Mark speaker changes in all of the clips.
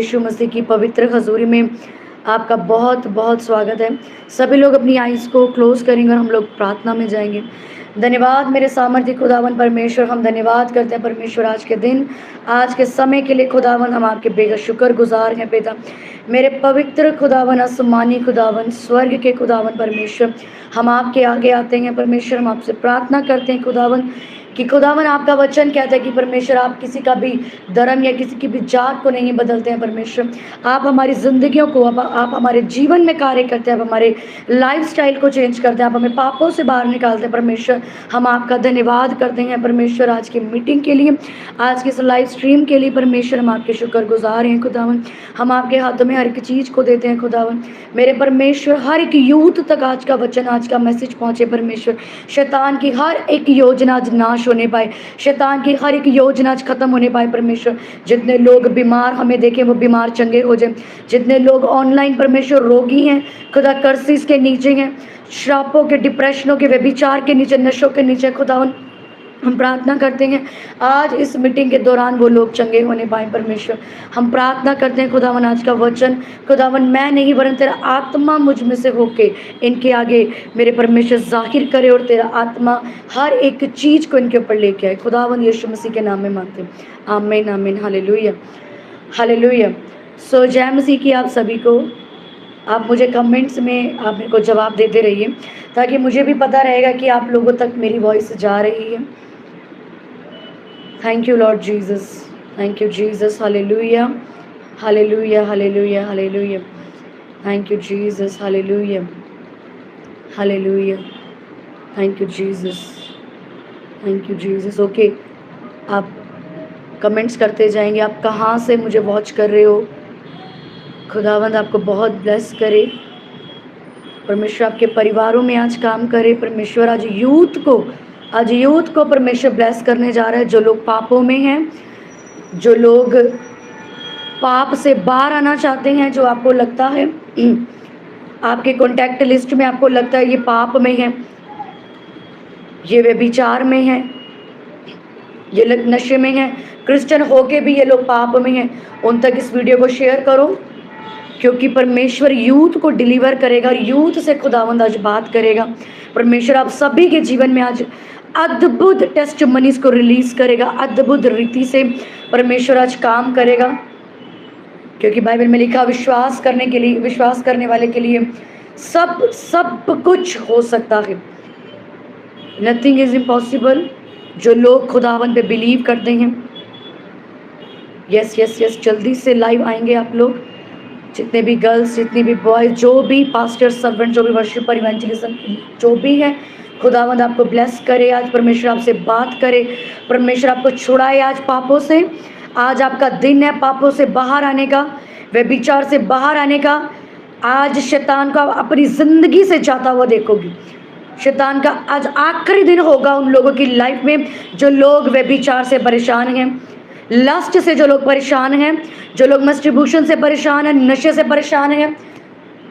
Speaker 1: यीशु मसीह की पवित्र हज़ूरी में आपका बहुत बहुत स्वागत है। सभी लोग अपनी आइज़ को क्लोज़ करेंगे और हम लोग प्रार्थना में जाएँगे। धन्यवाद मेरे सामर्थ्य खुदावन परमेश्वर, हम धन्यवाद करते हैं परमेश्वर आज के दिन, आज के समय के लिए खुदावन हम आपके बेहद शुक्रगुज़ार हैं पिता। मेरे पवित्र खुदावन, आसमानी खुदावन, स्वर्ग के खुदावन परमेश्वर, हम आपके आगे आते हैं परमेश्वर, हम आपसे प्रार्थना करते हैं खुदावन कि खुदावन आपका वचन कहता है कि परमेश्वर आप किसी का भी धर्म या किसी की भी जात को नहीं बदलते हैं परमेश्वर। आप हमारी ज़िंदगियों को आप हमारे जीवन में कार्य करते हैं, आप हमारे लाइफस्टाइल को चेंज करते हैं, आप हमें पापों से बाहर निकालते हैं परमेश्वर। हम आपका धन्यवाद करते हैं परमेश्वर आज की मीटिंग के लिए, आज के इस लाइव स्ट्रीम के लिए परमेश्वर। हम आपके शुक्रगुजार हैं खुदावन, हम आपके हाथों में हर एक चीज़ को देते हैं खुदावन। मेरे परमेश्वर हर एक यूथ तक आज का वचन, आज का मैसेज पहुँचे परमेश्वर। शैतान की हर एक योजना आज नाश होने पाए, शैतान की हर एक योजना आज खत्म होने पाए परमेश्वर। जितने लोग बीमार हमें देखें वो बीमार चंगे हो जाए, जितने लोग ऑनलाइन परमेश्वर रोगी हैं, खुदा कर्सिस के नीचे हैं, श्रापों के, डिप्रेशनों के, व्यभिचार के नीचे, नशों के नीचे खुदावन, हम प्रार्थना करते हैं आज इस मीटिंग के दौरान वो लोग चंगे होने पाए परमेश्वर। हम प्रार्थना करते हैं खुदावन आज का वचन खुदावन मैं नहीं वरन तेरा आत्मा मुझ में से होके इनके आगे मेरे परमेश्वर जाहिर करे और तेरा आत्मा हर एक चीज़ को इनके ऊपर लेके आए। खुदावन यीशु मसीह के नाम में मांगते हैं, आमीन आमीन, हालेलुया हालेलुया। सो जय मसीह की आप सभी को। आप मुझे कमेंट्स में आप मेरे को जवाब देते रहिए ताकि मुझे भी पता रहेगा कि आप लोगों तक मेरी वॉइस जा रही है। Thank you Lord Jesus, thank you Jesus, hallelujah hallelujah hallelujah hallelujah, thank you Jesus, hallelujah hallelujah, thank you Jesus, thank you Jesus. Okay, आप कमेंट्स करते जाएंगे, आप कहाँ से मुझे वॉच कर रहे हो। खुदावंद आपको बहुत ब्लेस करे, परमेश्वर आपके परिवारों में आज काम करे परमेश्वर। आज यूथ को परमेश्वर ब्लेस करने जा रहा है। जो लोग पापों में हैं, जो लोग पाप से बाहर आना चाहते हैं, जो आपको लगता है आपके कॉन्टैक्ट लिस्ट में आपको लगता है ये पाप में है, ये व्यभिचार में है, ये लोग नशे में हैं, क्रिश्चियन होके भी ये लोग पाप में हैं, उन तक इस वीडियो को शेयर करो, क्योंकि परमेश्वर यूथ को डिलीवर करेगा और यूथ से खुदावंद आज बात करेगा। परमेश्वर आप सभी के जीवन में आज अद्भुत टेस्ट मनीज को रिलीज करेगा, अद्भुत रीति से परमेश्वर आज काम करेगा, क्योंकि बाइबल में लिखा विश्वास करने वाले के लिए सब कुछ हो सकता है। Nothing is impossible. जो लोग खुदावंद पे बिलीव करते हैं, यस यस यस, जल्दी से लाइव आएंगे आप लोग, जितने भी गर्ल्स, जितनी भी बॉयज, जो भी पास्टर, सर्वेंट, जो भी वर्शिपर, इवेंजलिज्म, जो भी है, खुदावंद आपको ब्लेस करे। आज परमेश्वर आपसे बात करे, परमेश्वर आपको छुड़ाए आज पापों से। आज आपका दिन है पापों से बाहर आने का, व्यभिचार से बाहर आने का। आज शैतान को अपनी ज़िंदगी से जाता हुआ देखोगी। शैतान का आज आखिरी दिन होगा उन लोगों की लाइफ में जो लोग व्यभिचार से परेशान हैं, लस्ट से जो लोग परेशान हैं, जो लोग मस्टिब्यूशन से परेशान हैं, नशे से परेशान हैं,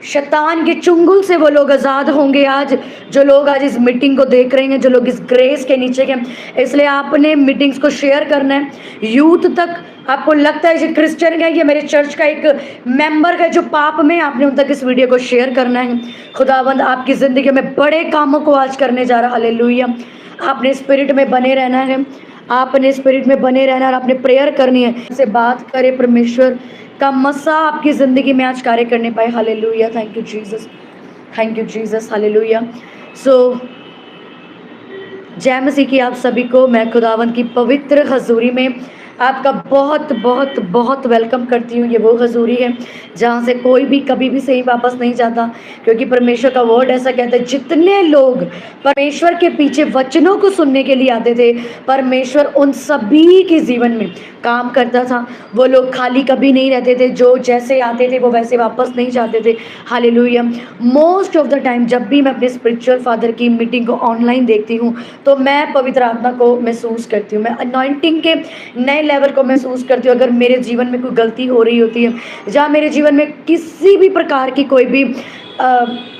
Speaker 1: शैतान के चुंगल से वो लोग आज़ाद होंगे। आज जो लोग आज इस मीटिंग को देख रहे हैं, जो लोग इस ग्रेस के नीचे हैं, इसलिए आपने मीटिंग्स को शेयर करना है यूथ तक। आपको लगता है ये क्रिश्चियन है, ये मेरे चर्च का एक मेंबर है जो पाप में, आपने उन तक इस वीडियो को शेयर करना है। खुदावंद आपकी ज़िंदगी में बड़े कामों को आज करने जा रहा है। हालेलुया। आपने स्पिरिट में बने रहना है, आपने स्पिरिट में बने रहना और आपने प्रेयर करनी है। से बात करे परमेश्वर का मसा आपकी ज़िंदगी में आज कार्य करने पाए। Hallelujah, thank you Jesus, thank you Jesus, hallelujah. So जय मसीह की आप सभी को मैं खुदावंद की पवित्र हजूरी में आपका बहुत बहुत बहुत वेलकम करती हूँ। ये वो हजूरी है जहाँ से कोई भी कभी भी सही वापस नहीं जाता, क्योंकि परमेश्वर का वर्ड ऐसा कहता है जितने लोग परमेश्वर के पीछे वचनों को सुनने के लिए आते थे, परमेश्वर उन सभी के जीवन में काम करता था। वो लोग खाली कभी नहीं रहते थे, जो जैसे आते थे वो वैसे वापस नहीं जाते थे। Hallelujah. Most of the time जब भी मैं अपने स्पिरिचुअल फादर की मीटिंग को ऑनलाइन देखती हूँ तो मैं पवित्र आत्मा को महसूस करती हूँ, मैं अनॉइंटिंग के नए लेवल को महसूस करती हूँ। अगर मेरे जीवन में कोई गलती हो रही होती है, जहाँ मेरे जीवन में किसी भी प्रकार की कोई भी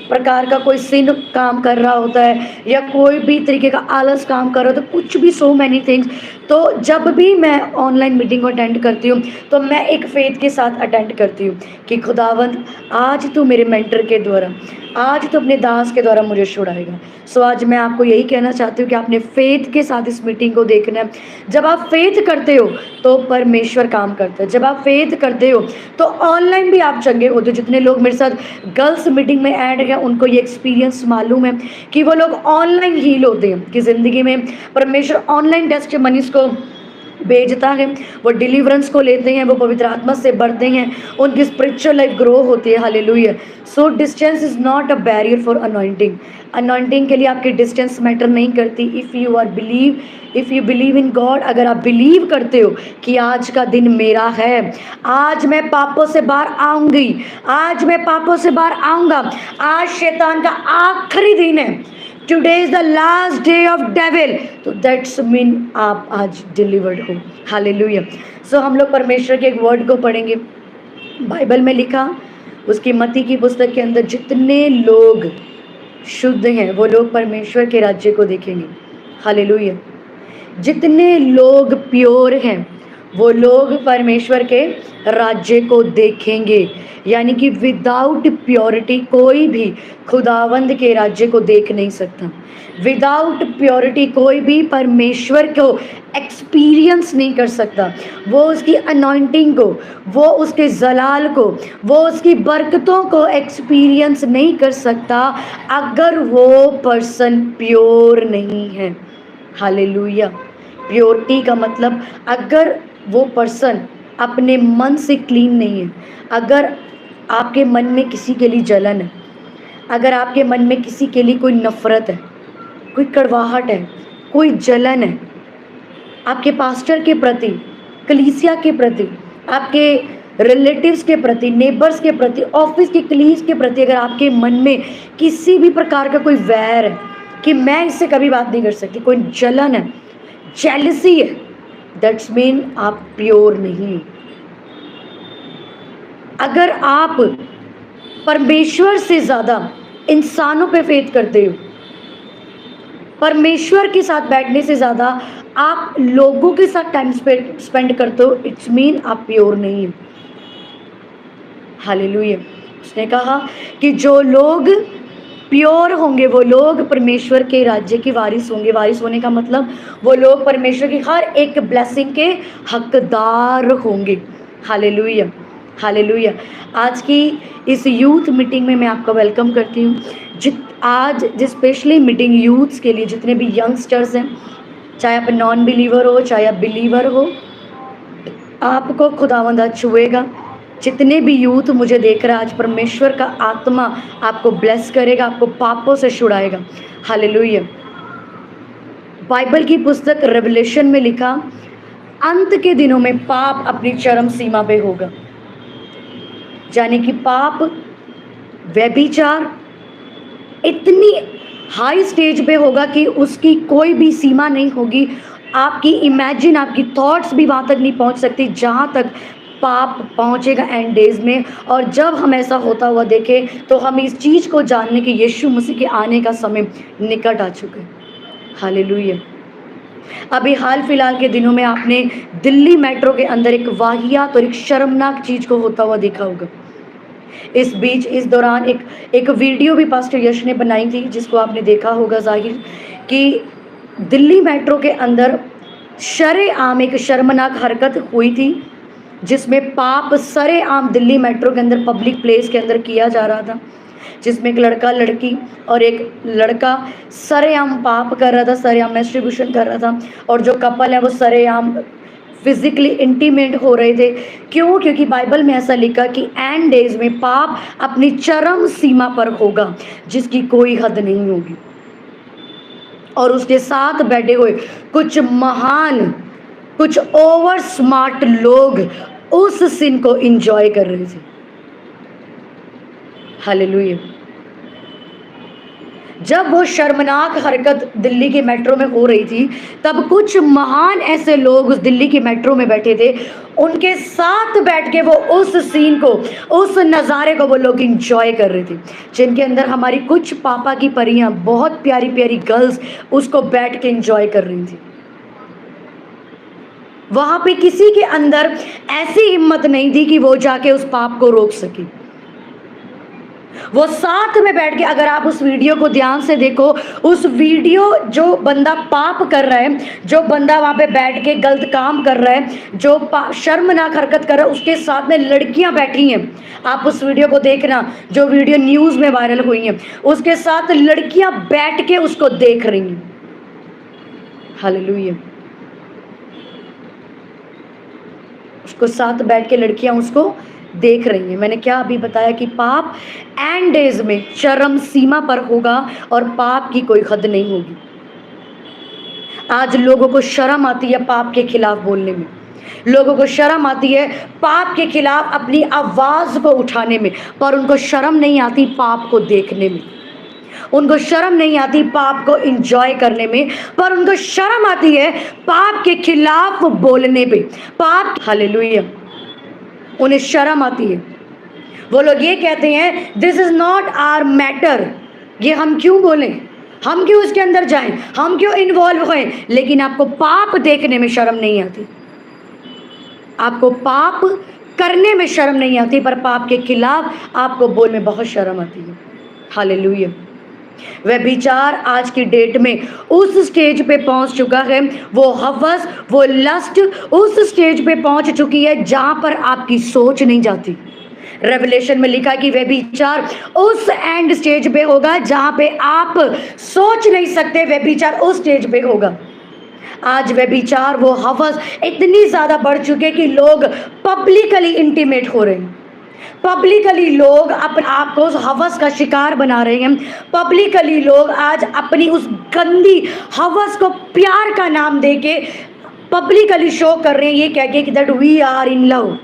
Speaker 1: प्रकार का कोई सिन काम कर रहा होता है या कोई भी तरीके का आलस काम कर रहा होता है, कुछ भी, सो मैनी थिंग्स। तो जब भी मैं ऑनलाइन मीटिंग को अटेंड करती हूँ तो मैं एक फेथ के साथ अटेंड करती हूँ कि खुदावंद आज तू मेरे मेंटर के द्वारा, आज तो अपने दास के द्वारा मुझे छुड़ाएगा। सो आज मैं आपको यही कहना चाहती हूँ कि आपने फेथ के साथ इस मीटिंग को देखना है। जब आप फेथ करते हो तो परमेश्वर काम करता है। जब आप फेथ करते हो तो ऑनलाइन भी आप चंगे होते हो। जितने लोग मेरे साथ गर्ल्स मीटिंग में ऐड हैं उनको ये एक्सपीरियंस मालूम है कि वो लोग ऑनलाइन हील होते हैं, कि ज़िंदगी में परमेश्वर ऑनलाइन टेस्टिमनीज को भेजता है, वो डिलीवरेंस को लेते हैं, वो पवित्र आत्मा से बढ़ते हैं, उनकी स्पिरिचुअल लाइफ ग्रो होती है। Hallelujah. So distance is not a barrier for anointing. Anointing के लिए आपकी डिस्टेंस मैटर नहीं करती। If you believe in God, अगर आप बिलीव करते हो कि आज का दिन मेरा है, आज मैं पापों से बाहर आऊँगी, आज मैं पापों से बाहर आऊँगा, आज शैतान का आखिरी दिन है, today is the last day of devil, तो दैट्स मीन आप आज डिलीवर्ड हो। हालेलुया। सो हम लोग परमेश्वर के एक वर्ड को पढ़ेंगे। बाइबल में लिखा, उसकी मत्ती की पुस्तक के अंदर, जितने लोग शुद्ध हैं वो लोग परमेश्वर के राज्य को देखेंगे। हालेलुया। जितने लोग प्योर हैं वो लोग परमेश्वर के राज्य को देखेंगे। यानी कि विदाउट प्योरिटी कोई भी खुदावंद के राज्य को देख नहीं सकता। विदाउट प्योरिटी कोई भी परमेश्वर को एक्सपीरियंस नहीं कर सकता। वो उसकी अनॉइंटिंग को, वो उसके जलाल को, वो उसकी बरकतों को एक्सपीरियंस नहीं कर सकता अगर वो पर्सन प्योर नहीं है। हालेलुया। प्योरिटी का मतलब, अगर वो पर्सन अपने मन से क्लीन नहीं है, अगर आपके मन में किसी के लिए जलन है, अगर आपके मन में किसी के लिए कोई नफ़रत है, कोई कड़वाहट है, कोई जलन है आपके पास्टर के प्रति, कलीसिया के प्रति, आपके रिलेटिव्स के प्रति, नेबर्स के प्रति, ऑफिस के कलीग्स के प्रति, अगर आपके मन में किसी भी प्रकार का कोई वैर है कि मैं इससे कभी बात नहीं कर सकती, कोई जलन है, जेलसी है, दैट्स मीन आप प्योर नहीं। अगर आप परमेश्वर से ज़्यादा इंसानों पे फेथ करते हो, परमेश्वर के साथ बैठने से ज़्यादा आप लोगों के साथ टाइम स्पेंड करते हो, इट्स मीन आप प्योर नहीं हो। हालेलुया। उसने कहा कि जो लोग प्योर होंगे वो लोग परमेश्वर के राज्य की वारिस होंगे। वारिस होने का मतलब वो लोग परमेश्वर की हर एक ब्लेसिंग के हकदार होंगे। हालेलुया। हालेलुया। आज की इस यूथ मीटिंग में मैं आपका वेलकम करती हूँ। आज स्पेशली मीटिंग यूथ्स के लिए, जितने भी यंगस्टर्स हैं, चाहे आप नॉन बिलीवर हो चाहे आप बिलीवर हो, आपको खुदावंद आज छुएगा। जितने भी यूथ मुझे देख रहा है, आज परमेश्वर का आत्मा आपको ब्लेस करेगा, आपको पापों से छुड़ाएगा। हालेलुया। बाइबल की पुस्तक रेवलेशन में लिखा, अंत के दिनों में पाप अपनी चरम सीमा पे होगा। यानी कि पाप, व्यभिचार इतनी हाई स्टेज पे होगा कि उसकी कोई भी सीमा नहीं होगी। आपकी इमेजिन, आपकी थॉट्स भी वहाँ तक नहीं पहुँच सकती जहाँ तक पाप पहुँचेगा एंड डेज में। और जब हम ऐसा होता हुआ देखें तो हम इस चीज़ को जानने कि यीशु मसीह के आने का समय निकट आ चुका है। हालेलुया। अभी हाल फिलहाल के दिनों में आपने दिल्ली मेट्रो के अंदर एक वाहियात और एक शर्मनाक चीज़ को होता हुआ देखा होगा। इस दौरान एक वीडियो भी पास्टर यश ने बनाई थी, जिसको आपने देखा होगा जाहिर, कि दिल्ली मेट्रो के अंदर शरेआम एक शर्मनाक हरकत हुई थी, जिसमें पाप सरेआम दिल्ली मेट्रो के अंदर पब्लिक प्लेस के अंदर किया जा रहा था, जिसमें एक लड़का लड़की और एक लड़का सरेआम पाप कर रहा था, सरेआम मैस्टरबेशन कर रहा था, और जो कपल है वो सरेआम फिजिकली इंटीमेट हो रहे थे। क्यों? क्योंकि बाइबल में ऐसा लिखा कि एंड डेज में पाप अपनी चरम सीमा पर होगा, जिसकी कोई हद नहीं होगी। और उसके साथ बैठे हुए कुछ महान, कुछ ओवर स्मार्ट लोग उस सीन को एंजॉय कर रहे थे। हालेलुया। जब वो शर्मनाक हरकत दिल्ली के मेट्रो में हो रही थी, तब कुछ महान ऐसे लोग उस दिल्ली की मेट्रो में बैठे थे, उनके साथ बैठ के वो उस सीन को, उस नज़ारे को वो लोग एंजॉय कर रहे थे, जिनके अंदर हमारी कुछ पापा की परियां, बहुत प्यारी प्यारी गर्ल्स उसको बैठ के एंजॉय कर रही थी। वहां पे किसी के अंदर ऐसी हिम्मत नहीं थी कि वो जाके उस पाप को रोक सके। वो साथ में बैठ के, अगर आप उस वीडियो को ध्यान से देखो, उस वीडियो जो बंदा पाप कर रहा है, जो बंदा वहां पे बैठ के गलत काम कर रहा है, जो शर्मनाक हरकत कर रहा है, उसके साथ में लड़कियां बैठी हैं। आप उस वीडियो को देखना, जो वीडियो न्यूज में वायरल हुई है, उसके साथ लड़कियां बैठ के उसको देख रही हैं। हालेलुया। उसको साथ बैठ के लड़कियां उसको देख रही हैं। मैंने क्या अभी बताया कि पाप एंड डेज में चरम सीमा पर होगा और पाप की कोई हद नहीं होगी। आज लोगों को शर्म आती है पाप के खिलाफ बोलने में, लोगों को शर्म आती है पाप के खिलाफ अपनी आवाज को उठाने में, पर उनको शर्म नहीं आती पाप को देखने में, उनको शर्म नहीं आती पाप को एंजॉय करने में, पर उनको शर्म आती है पाप के खिलाफ बोलने पे। पाप, हालेलुया, उन्हें शर्म आती है। वो लोग ये कहते हैं this is not our matter, ये हम क्यों बोलें, हम क्यों इसके अंदर जाएं, हम क्यों इन्वॉल्व हों। लेकिन आपको पाप देखने में शर्म नहीं आती, आपको पाप करने में शर्म नहीं आती, पर पाप के खिलाफ आपको बोलने में बहुत शर्म आती है। हालेलुया। व्यभिचार आज की डेट में उस स्टेज पे पहुंच चुका है, वो हवस, वो लस्ट उस स्टेज पे पहुंच चुकी है जहां पर आपकी सोच नहीं जाती। रेवलेशन में लिखा कि व्यभिचार उस एंड स्टेज पे होगा जहां पे आप सोच नहीं सकते, व्यभिचार उस स्टेज पे होगा। आज व्यभिचार, वो हवस इतनी ज्यादा बढ़ चुके कि लोग पब्लिकली इंटीमेट हो रहे हैं, पब्लिकली लोग अपने आप को उस हवस का शिकार बना रहे हैं, पब्लिकली लोग आज अपनी उस गंदी हवस को प्यार का नाम देके पब्लिकली शो कर रहे हैं, ये कह के कि that we are in love.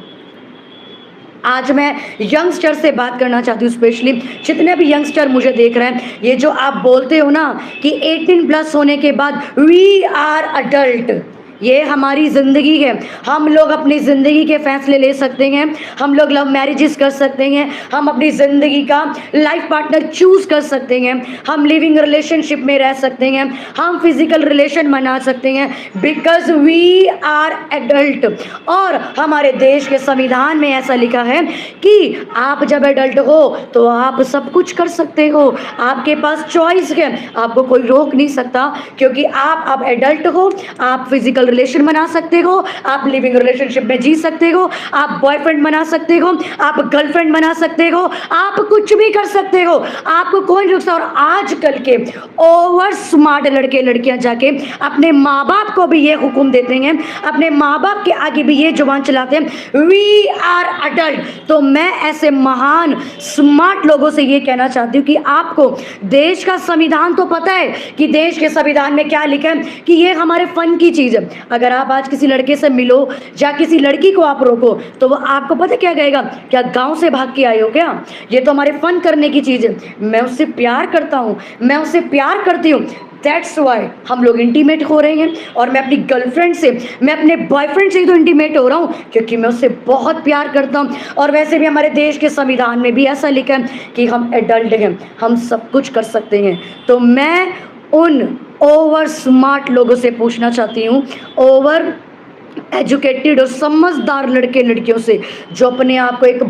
Speaker 1: आज मैं यंगस्टर से बात करना चाहती हूँ, स्पेशली जितने भी यंगस्टर मुझे देख रहे हैं, ये जो आप बोलते हो ना कि 18+ होने के बाद वी आर अडल्ट, ये हमारी ज़िंदगी है, हम लोग अपनी ज़िंदगी के फैसले ले सकते हैं, हम लोग लव मैरिजेस कर सकते हैं, हम अपनी ज़िंदगी का लाइफ पार्टनर चूज़ कर सकते हैं, हम लिविंग रिलेशनशिप में रह सकते हैं, हम फिजिकल रिलेशन बना सकते हैं, बिकॉज वी आर एडल्ट। और हमारे देश के संविधान में ऐसा लिखा है कि आप जब एडल्ट हो तो आप सब कुछ कर सकते हो, आपके पास चॉइस है, आपको कोई रोक नहीं सकता, क्योंकि आप अब एडल्ट हो, आप फिजिकल रिलेशन बना सकते हो, आप लिविंग रिलेशनशिप में जी सकते हो, आप बॉयफ्रेंड बना सकते हो, आप गर्लफ्रेंड बना सकते हो, आप कुछ भी कर सकते हो, आपको कोई नहीं रोकता। और आजकल के ओवर स्मार्ट लड़के लड़कियां जाके अपने माँ बाप को भी ये हुक्म देते हैं, अपने माँ बाप के आगे भी ये जुबान चलाते हैं, वी आर अडल्ट। तो मैं ऐसे महान स्मार्ट लोगों से ये कहना चाहती हूँ कि आपको देश का संविधान तो पता है कि देश के संविधान में क्या लिखा है कि ये हमारे फन की चीज़ है। अगर आप आज किसी लड़के से मिलो या किसी लड़की को आप रोको तो वो आपको पता क्या कहेगा, क्या गांव से भाग के आए हो क्या, ये तो हमारे फन करने की चीज़ है, मैं उससे प्यार करता हूँ, मैं उससे प्यार करती हूँ। दैट्स वाई हम लोग इंटीमेट हो रहे हैं। और मैं अपनी गर्लफ्रेंड से, मैं अपने बॉयफ्रेंड से ही तो इंटीमेट हो रहा हूँ क्योंकि मैं उससे बहुत प्यार करता हूँ। और वैसे भी हमारे देश के संविधान में भी ऐसा लिखा है कि हम एडल्ट हैं, हम सब कुछ कर सकते हैं। तो मैं उन ओवर स्मार्ट लोगों से पूछना चाहती हूँ, ओवर एजुकेटेड और समझदार लड़के लड़कियों से, जो अपने आप को एक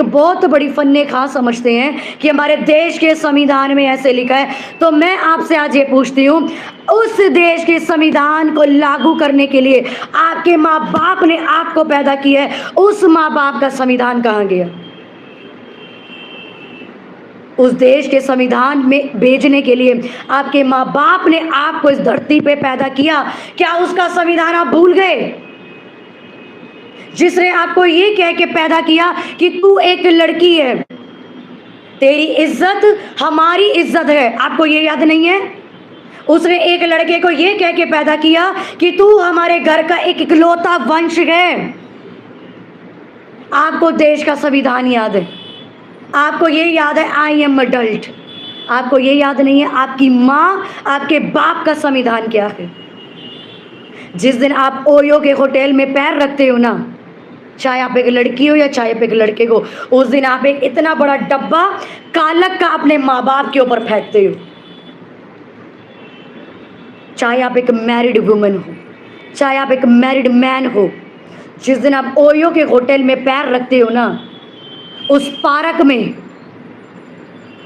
Speaker 1: बहुत बड़ी फन्ने खा समझते हैं कि हमारे देश के संविधान में ऐसे लिखा है। तो मैं आपसे आज ये पूछती हूँ, उस देश के संविधान को लागू करने के लिए आपके माँ बाप ने आपको पैदा किया है, उस माँ बाप का संविधान कहाँ गया? उस देश के संविधान में भेजने के लिए आपके माँ बाप ने आपको इस धरती पे पैदा किया, क्या उसका संविधान आप भूल गए? जिसने आपको ये कह के पैदा किया कि तू एक लड़की है, तेरी इज्जत हमारी इज्जत है, आपको ये याद नहीं है? उसने एक लड़के को ये कह के पैदा किया कि तू हमारे घर का एक इकलौता वंश है। आपको देश का संविधान याद है, आपको ये याद है आई एम अडल्ट, आपको ये याद नहीं है आपकी माँ आपके बाप का संविधान क्या है। जिस दिन आप ओयो के होटल में पैर रखते हो ना, चाहे आप एक लड़की हो या चाहे आप एक लड़के को, उस दिन आप एक इतना बड़ा डब्बा कालक का अपने माँ बाप के ऊपर फेंकते हो। चाहे आप एक मैरिड वुमन हो, चाहे आप एक मैरिड मैन हो, जिस दिन आप ओयो के होटल में पैर रखते हो ना, उस पार्क में,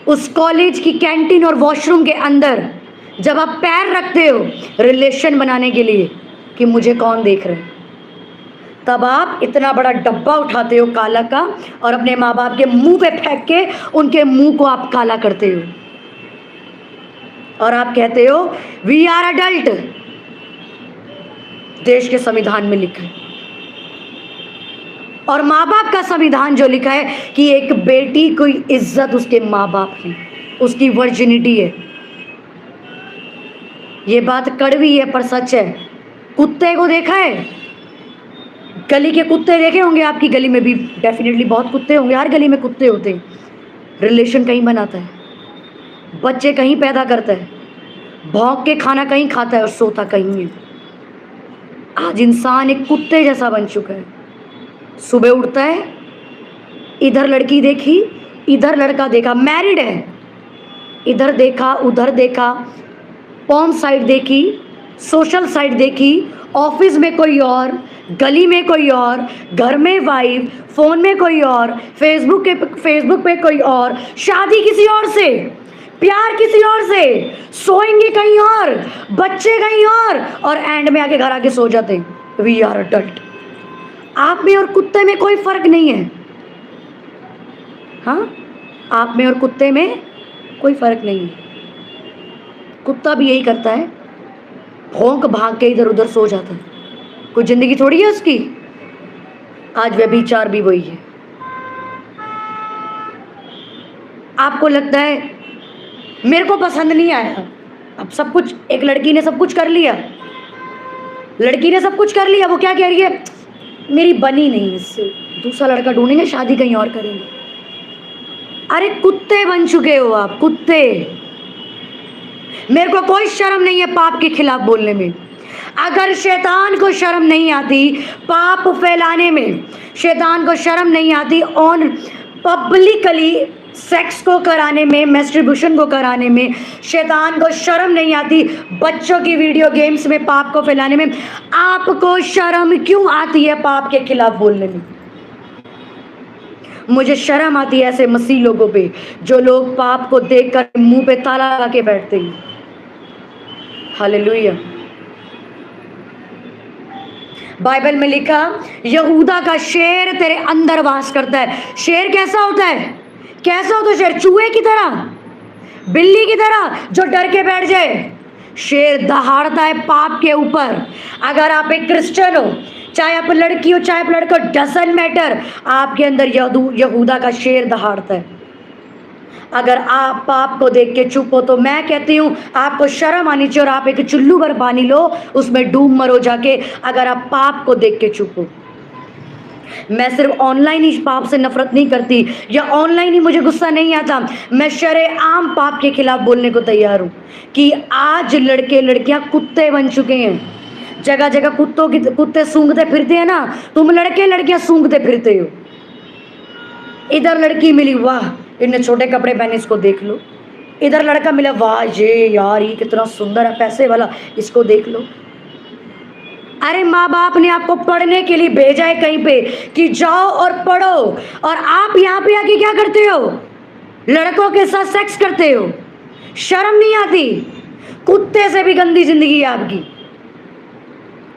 Speaker 1: उस कॉलेज की कैंटीन और वॉशरूम के अंदर जब आप पैर रखते हो रिलेशन बनाने के लिए कि मुझे कौन देख रहे हैं, तब आप इतना बड़ा डब्बा उठाते हो काला का और अपने माँ बाप के मुंह पे फेंक के उनके मुंह को आप काला करते हो और आप कहते हो वी आर अडल्ट। देश के संविधान में लिखा है और माँ बाप का संविधान जो लिखा है कि एक बेटी को इज्जत उसके माँ बाप की, उसकी वर्जिनिटी है। ये बात कड़वी है पर सच है। कुत्ते को देखा है, गली के कुत्ते देखे होंगे, आपकी गली में भी डेफिनेटली बहुत कुत्ते होंगे, हर गली में कुत्ते होते हैं। रिलेशन कहीं बनाता है, बच्चे कहीं पैदा करता है, भौंक के खाना कहीं खाता है और सोता कहीं है। आज इंसान एक कुत्ते जैसा बन चुका है। सुबह उठता है, इधर लड़की देखी, इधर लड़का देखा, मैरिड है, इधर देखा उधर देखा, पॉर्न साइट देखी, सोशल साइट देखी, ऑफिस में कोई और, गली में कोई और, घर में वाइफ, फोन में कोई और, फेसबुक पे कोई और, शादी किसी और से, प्यार किसी और से, सोएंगे कहीं और, बच्चे कहीं और एंड में आके घर आके सो जाते हैं। We are adult. आप में और कुत्ते में कोई फर्क नहीं है। हाँ, आप में और कुत्ते में कोई फर्क नहीं है। कुत्ता भी यही करता है, भौंक भाग के इधर उधर सो जाता है। कोई जिंदगी थोड़ी है उसकी। आज व्यभिचार भी वही है। आपको लगता है मेरे को पसंद नहीं आया, अब सब कुछ, एक लड़की ने सब कुछ कर लिया, लड़की ने सब कुछ कर लिया, वो क्या कह रही है, मेरी बनी नहीं इससे, दूसरा लड़का ढूंढेंगे, शादी कहीं और करेंगे। अरे कुत्ते बन चुके हो आप, कुत्ते। मेरे को कोई शर्म नहीं है पाप के खिलाफ बोलने में। अगर शैतान को शर्म नहीं आती पाप फैलाने में, शैतान को शर्म नहीं आती ऑन पब्लिकली सेक्स को कराने में, मैस्ट्रिब्यूशन को कराने में, शैतान को शर्म नहीं आती बच्चों की वीडियो गेम्स में पाप को फैलाने में, आपको शर्म क्यों आती है पाप के खिलाफ बोलने में? मुझे शर्म आती है ऐसे मसीह लोगों पे जो लोग पाप को देखकर मुंह पे ताला लगा के बैठते हैं। हालेलुया। बाइबल में लिखा, यहूदा का शेर तेरे अंदर वास करता है। शेर कैसा होता है? कैसा होता है शेर? चूहे की तरह, बिल्ली की तरह जो डर के बैठ जाए। शेर दहाड़ता है पाप के ऊपर। अगर आप एक क्रिश्चियन हो, चाहे आप लड़की हो चाहे आप लड़का हो, डजंट मैटर, आपके अंदर यहूदा का शेर दहाड़ता है। अगर आप पाप को देख के चुप हो तो मैं कहती हूँ आपको शर्म आनी चाहिए और आप एक चुल्लू भर पानी लो, उसमें डूब मरो जाके, अगर आप पाप को देख के चुप हो। मैं सिर्फ ऑनलाइन ही पाप से नफरत नहीं करती या ऑनलाइन ही मुझे गुस्सा नहीं आता, मैं शरेआम पाप के खिलाफ बोलने को तैयार हूँ कि आज लड़के लड़कियां कुत्ते बन चुके हैं। जगह जगह कुत्ते सूंघते फिरते हैं ना, तुम लड़के लड़कियां सूंघते फिरते हो। इधर लड़की मिली, वाह इतने छोटे कपड़े पहने, इसको देख लो। इधर लड़का मिला, वाह ये यार ये कितना सुंदर है, पैसे वाला, इसको देख लो। अरे माँ बाप ने आपको पढ़ने के लिए भेजा है कहीं पे कि जाओ और पढ़ो, और आप यहाँ पे आके क्या करते हो? लड़कों के साथ सेक्स करते हो। शर्म नहीं आती? कुत्ते से भी गंदी जिंदगी है आपकी,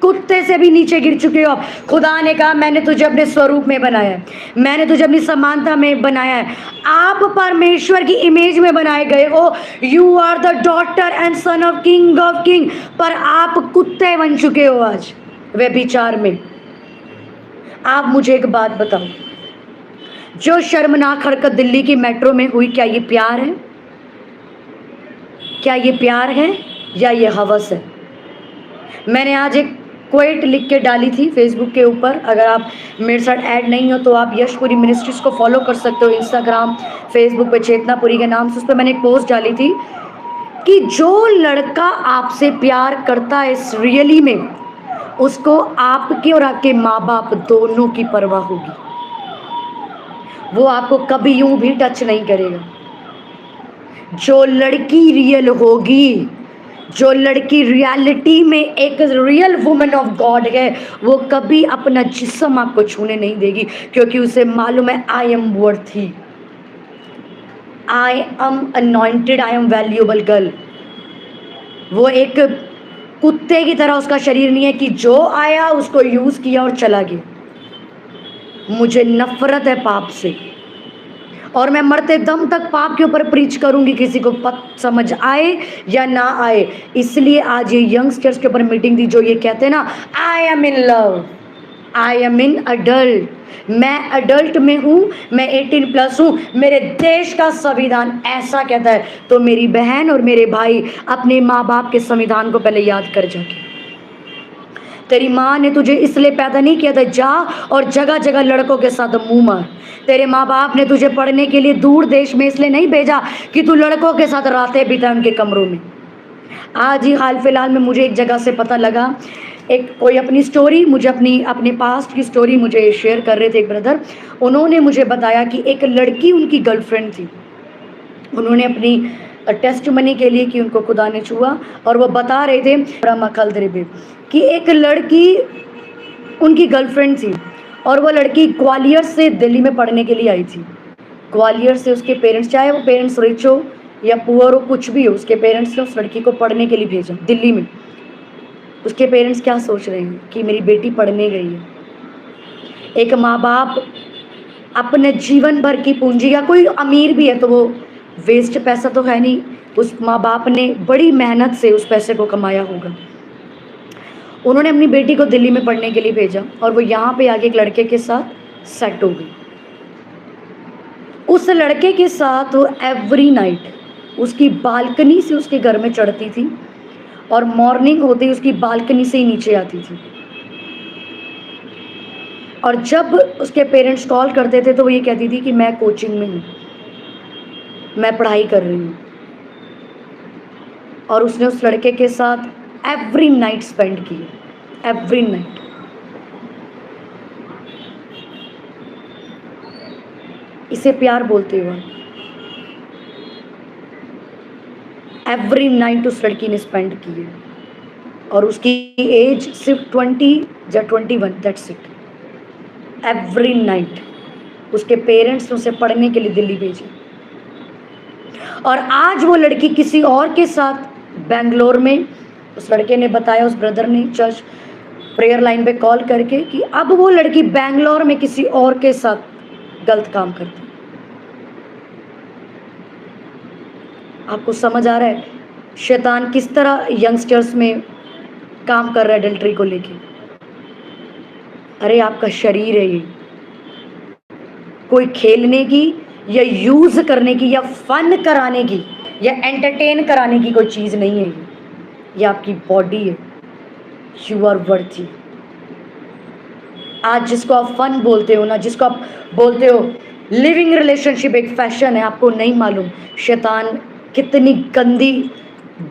Speaker 1: कुत्ते से भी नीचे गिर चुके हो आप। खुदा ने कहा मैंने तुझे अपने स्वरूप में बनाया है, मैंने तुझे अपनी समानता में बनाया है, आप परमेश्वर की इमेज में बनाए गए हो। You are the daughter and son of king, पर आप कुत्ते बन चुके हो आज व्यभिचार में। आप मुझे एक बात बताओ, जो शर्मनाक हरकत दिल्ली की मेट्रो में हुई, क्या ये प्यार है? क्या ये प्यार है या ये हवस है? मैंने आज एक क्वेट लिख के डाली थी फेसबुक के ऊपर। अगर आप मेरे साथ ऐड नहीं हो तो आप यशपुरी मिनिस्ट्रीज को फॉलो कर सकते हो इंस्टाग्राम, फेसबुक पे चेतनापुरी के नाम से। उस पर मैंने एक पोस्ट डाली थी कि जो लड़का आपसे प्यार करता है इस रियली में, उसको आपके और आपके माँ बाप दोनों की परवाह होगी। वो आपको कभी यूं भी टच नहीं करेगा। जो लड़की रियल होगी, जो लड़की रियलिटी में एक रियल वुमन ऑफ गॉड है, वो कभी अपना जिस्म आपको छूने नहीं देगी, क्योंकि उसे मालूम है I am worthy, I am anointed, I am valuable girl. वो एक कुत्ते की तरह उसका शरीर नहीं है कि जो आया उसको यूज किया और चला गया। मुझे नफरत है पाप से, और मैं मरते दम तक पाप के ऊपर प्रीच करूंगी, किसी को समझ आए या ना आए। इसलिए आज ये यंगस्टर्स के ऊपर मीटिंग दी, जो ये कहते हैं ना I am in love, I am in adult, मैं अडल्ट में हूँ, मैं 18+ हूँ, मेरे देश का संविधान ऐसा कहता है। तो मेरी बहन और मेरे भाई अपने माँ बाप के संविधान को पहले याद कर जाके। तेरी माँ ने तुझे इसलिए पैदा नहीं किया था जा और जगह जगह लड़कों के साथ मुंह मार। तेरे माँ बाप ने तुझे पढ़ने के लिए दूर देश में इसलिए नहीं भेजा कि तू लड़कों के साथ रातें बिता उनके कमरों में। आज ही हाल फिलहाल में मुझे एक जगह से पता लगा, एक कोई अपनी स्टोरी मुझे अपने पास्ट की स्टोरी मुझे शेयर कर रहे थे एक ब्रदर। उन्होंने मुझे बताया कि एक लड़की उनकी गर्लफ्रेंड थी। उन्होंने अपनी टेस्ट मनी के लिए कि उनको खुदा ने छुआ, और वो बता रहे थे कि एक लड़की उनकी गर्लफ्रेंड थी, और वो लड़की ग्वालियर से दिल्ली में पढ़ने के लिए आई थी। ग्वालियर से उसके पेरेंट्स, चाहे वो पेरेंट्स रिच हो या पुअर हो, कुछ भी हो, उसके पेरेंट्स ने उस लड़की को पढ़ने के लिए भेजा दिल्ली में। उसके पेरेंट्स क्या सोच रहे हैं कि मेरी बेटी पढ़ने गई है। एक माँ बाप अपने जीवन भर की पूंजी, या कोई अमीर भी है तो वो वेस्ट पैसा तो है नहीं, उस माँ बाप ने बड़ी मेहनत से उस पैसे को कमाया होगा। उन्होंने अपनी बेटी को दिल्ली में पढ़ने के लिए भेजा, और वो यहाँ पे आके एक लड़के के साथ सेट हो गई। उस लड़के के साथ वो एवरी नाइट उसकी बालकनी से उसके घर में चढ़ती थी, और मॉर्निंग होते ही उसकी बालकनी से ही नीचे आती थी। और जब उसके पेरेंट्स कॉल करते थे तो वो ये कहती थी कि मैं कोचिंग में हूँ, मैं पढ़ाई कर रही हूँ। और उसने उस लड़के के साथ एवरी नाइट स्पेंड की, एवरी नाइट। इसे प्यार बोलते हो। एवरी नाइट उस लड़की ने स्पेंड की है, और उसकी एज सिर्फ 20 या 21, दैट्स इट। एवरी नाइट उसके पेरेंट्स ने उसे पढ़ने के लिए दिल्ली भेजे, और आज वो लड़की किसी और के साथ बेंगलोर में, उस लड़के ने बताया, उस ब्रदर ने चर्च प्रेयर लाइन पे कॉल करके, कि अब वो लड़की बेंगलोर में किसी और के साथ गलत काम करती। आपको समझ आ रहा है शैतान किस तरह यंगस्टर्स में काम कर रहा है एडल्ट्री को लेके। अरे आपका शरीर है ये, कोई खेलने की या यूज करने की या फन कराने की या एंटरटेन कराने की कोई चीज नहीं है। ये आपकी बॉडी है। You are worthy. आज जिसको आप फन बोलते हो ना, जिसको आप बोलते हो लिविंग रिलेशनशिप एक फैशन है, आपको नहीं मालूम शैतान कितनी गंदी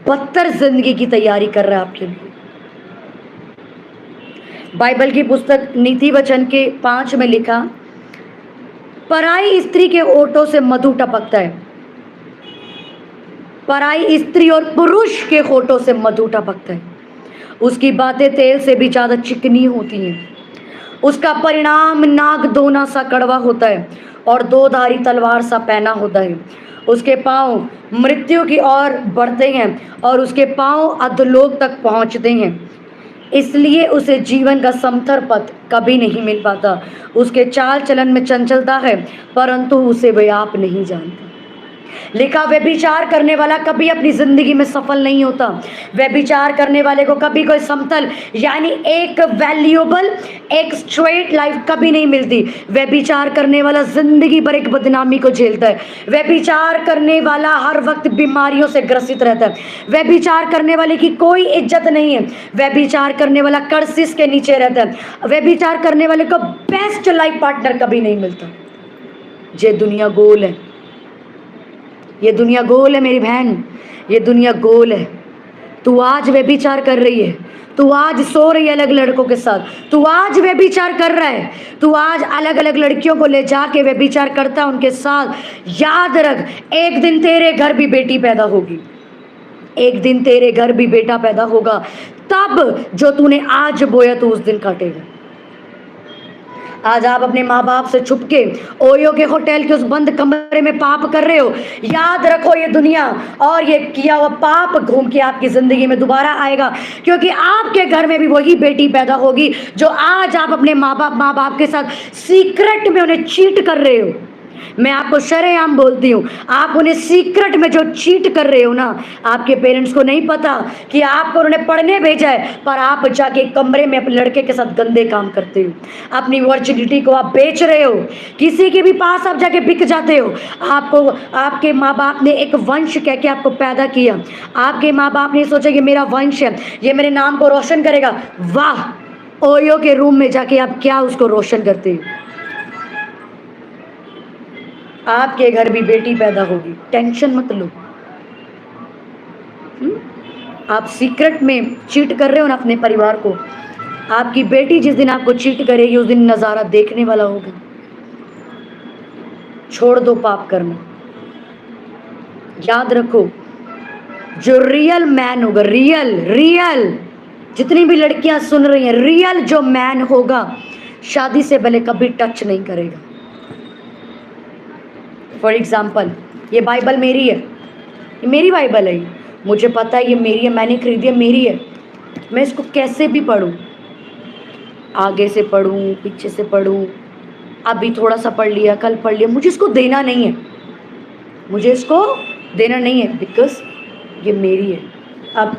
Speaker 1: बदतर जिंदगी की तैयारी कर रहा है आपके लिए। बाइबल की पुस्तक नीति वचन के 5 में लिखा, पराई स्त्री के ओठों से मधु टपकता है। पराई स्त्री और पुरुष के होठों से मधु टपकता है। उसकी बातें तेल से भी ज्यादा चिकनी होती हैं। उसका परिणाम नाग दोना सा कड़वा होता है और 2 धारी तलवार सा पैना होता है। उसके पांव मृत्यु की ओर बढ़ते हैं और उसके पांव अधोलोक तक पहुंचते हैं। इसलिए उसे जीवन का समथर पथ कभी नहीं मिल पाता। उसके चाल चलन में चंचलता है, परंतु उसे वे आप नहीं जानते। लिखा व्यभिचार करने वाला कभी अपनी जिंदगी में सफल नहीं होता। व्यभिचार करने वाले को कभी कोई समतल यानी एक वैल्यूएबल एक स्ट्रेट लाइफ कभी नहीं मिलती। व्यभिचार करने वाला जिंदगी भर एक बदनामी को झेलता है। व्यभिचार करने वाला हर वक्त बीमारियों से ग्रसित रहता है। व्यभिचार करने वाले की कोई इज्जत नहीं है। व्यभिचार करने वाला कर्सिस के नीचे रहता है। व्यभिचार करने वाले को बेस्ट लाइफ पार्टनर कभी नहीं मिलता। ये दुनिया गोल है, ये दुनिया गोल है मेरी बहन, ये दुनिया गोल है। तू आज व्यभिचार कर रही है, तू आज सो रही है अलग लड़कों के साथ, तू आज व्यभिचार कर रहा है, तू आज अलग अलग लड़कियों को ले जाके व्यभिचार करता है उनके साथ। याद रख, एक दिन तेरे घर भी बेटी पैदा होगी, एक दिन तेरे घर भी बेटा पैदा होगा। तब जो तूने आज बोया तू उस दिन काटेगा। आज आप अपने माँ बाप से छुपके ओयो के होटल के उस बंद कमरे में पाप कर रहे हो। याद रखो, ये दुनिया और ये किया हुआ पाप घूम के आपकी जिंदगी में दोबारा आएगा, क्योंकि आपके घर में भी वही बेटी पैदा होगी जो आज आप अपने माँ बाप के साथ सीक्रेट में उन्हें चीट कर रहे हो। मैं आपको शरेआम बोलती हूँ, आप उन्हें सीक्रेट में जो चीट कर रहे हो ना, आपके पेरेंट्स को नहीं पता कि आपको उन्होंने पढ़ने भेजा है, पर आप जाके कमरे में अपने लड़के के साथ गंदे काम करते हो। अपनी वर्जिनिटी को आप बेच रहे हो, किसी के भी पास आप जाके बिक जाते हो। आपको आपके माँ बाप ने एक वंश कह के आपको पैदा किया। आपके माँ बाप ने सोचा कि मेरा वंश है, ये मेरे नाम को रोशन करेगा। वाह, ओयो के रूम में जाके आप क्या उसको रोशन करते हो। आपके घर भी बेटी पैदा होगी, टेंशन मत लो। आप सीक्रेट में चीट कर रहे हो ना अपने परिवार को। आपकी बेटी जिस दिन आपको चीट करेगी उस दिन नजारा देखने वाला होगा। छोड़ दो पाप करना। याद रखो, जो रियल मैन होगा, रियल जितनी भी लड़कियां सुन रही हैं, रियल जो मैन होगा शादी से पहले कभी टच नहीं करेगा। फॉर एग्जाम्पल, ये बाइबल मेरी है, ये मेरी बाइबल है, मुझे पता है ये मेरी है, मैंने खरीदी है, मेरी है। मैं इसको कैसे भी पढूं, आगे से पढूं, पीछे से पढूं, अभी थोड़ा सा पढ़ लिया, कल पढ़ लिया, मुझे इसको देना नहीं है, मुझे इसको देना नहीं है, बिकॉज ये मेरी है। अब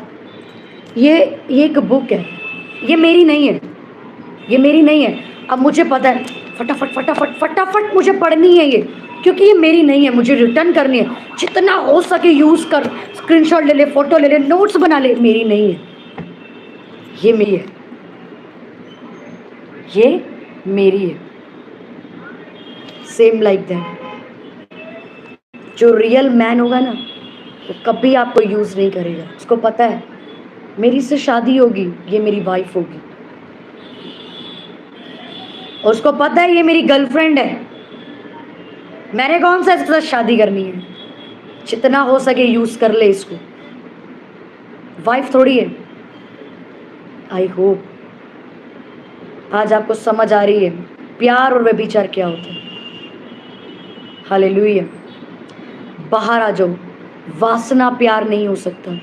Speaker 1: ये एक बुक है, ये मेरी नहीं है, ये मेरी नहीं है। अब मुझे पता है फटाफट मुझे पढ़नी है ये, क्योंकि ये मेरी नहीं है, मुझे रिटर्न करनी है। जितना हो सके यूज़ कर, स्क्रीनशॉट ले ले, फोटो ले ले, नोट्स बना ले। मेरी नहीं है, ये मेरी है, ये मेरी है। सेम लाइक दैट, जो रियल मैन होगा ना वो कभी आपको यूज़ नहीं करेगा। उसको पता है मेरी से शादी होगी, ये मेरी वाइफ होगी, और उसको पता है ये मेरी गर्लफ्रेंड है, मैंने कौन सा इसके साथ शादी करनी है। जितना हो सके यूज कर ले इसको, वाइफ थोड़ी है। आई होप आज आपको समझ आ रही है प्यार और व्यभिचार क्या होता है। हालेलुया। बाहर आ जाओ, वासना प्यार नहीं हो सकता।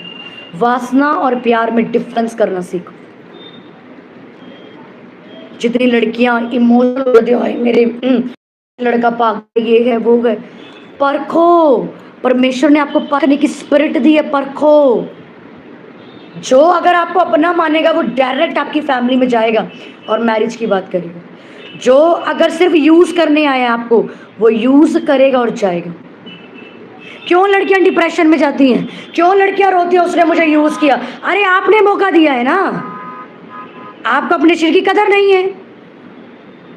Speaker 1: वासना और प्यार में डिफरेंस करना सीखो। जितनी लड़कियां इमोशनल होती है, मेरे लड़का पागल, ये है वो है, परखो। परमेश्वर ने आपको परखने की स्पिरिट दी है, परखो। जो अगर आपको अपना मानेगा वो डायरेक्ट आपकी फैमिली में जाएगा और मैरिज की बात करेगा। जो अगर सिर्फ यूज करने आया आपको, वो यूज करेगा और जाएगा। क्यों लड़कियां डिप्रेशन में जाती हैं, क्यों लड़कियां रोती हैं उसने मुझे यूज किया। अरे आपने मौका दिया है ना, आपको अपने शरीर की कदर नहीं है।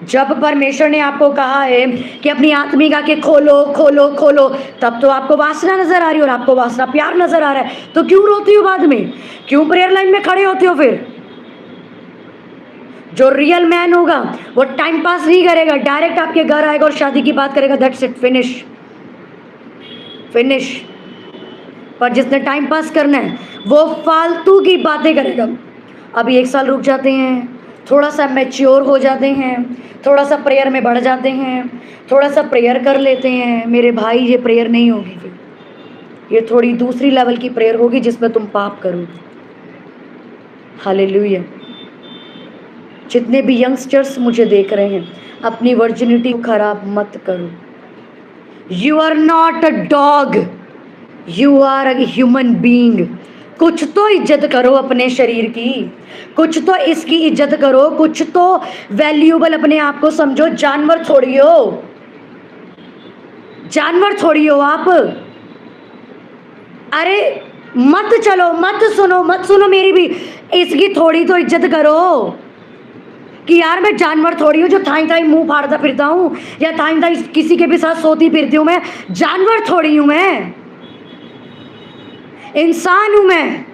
Speaker 1: जब परमेश्वर ने आपको कहा है कि अपनी आत्मिक आंखें खोलो खोलो खोलो, तब तो आपको वासना नजर आ रही है और आपको वासना प्यार नजर आ रहा है, तो क्यों रोती हो बाद में, क्यों प्रेयर लाइन में खड़े होते हो। फिर जो रियल मैन होगा वो टाइम पास नहीं करेगा, डायरेक्ट आपके घर आएगा और शादी की बात करेगा। That's it, finish. पर जिसने टाइम पास करना है वो फालतू की बातें करेगा। अभी 1 साल रुक जाते हैं, थोड़ा सा मैच्योर हो जाते हैं, थोड़ा सा प्रेयर में बढ़ जाते हैं, थोड़ा सा प्रेयर कर लेते हैं। मेरे भाई, ये प्रेयर नहीं होगी, फिर ये थोड़ी दूसरी लेवल की प्रेयर होगी जिसमें तुम पाप करोगे। हालेलुया। जितने भी यंगस्टर्स मुझे देख रहे हैं, अपनी वर्जिनिटी को खराब मत करो। You are not a dog, you are a human being. कुछ तो इज्जत करो अपने शरीर की, कुछ तो इसकी इज्जत करो, कुछ तो वैल्यूएबल अपने आप को समझो। जानवर थोड़ी हो, जानवर थोड़ी हो आप। अरे मत चलो, मत सुनो, मत सुनो मेरी भी, इसकी थोड़ी तो इज्जत करो कि यार मैं जानवर थोड़ी हूँ जो थाई थाई मुंह फाड़ता फिरता हूँ, या थाई थाई किसी के भी साथ सोती फिरती हूँ। मैं जानवर थोड़ी हूँ, मैं इंसान हूं। मैं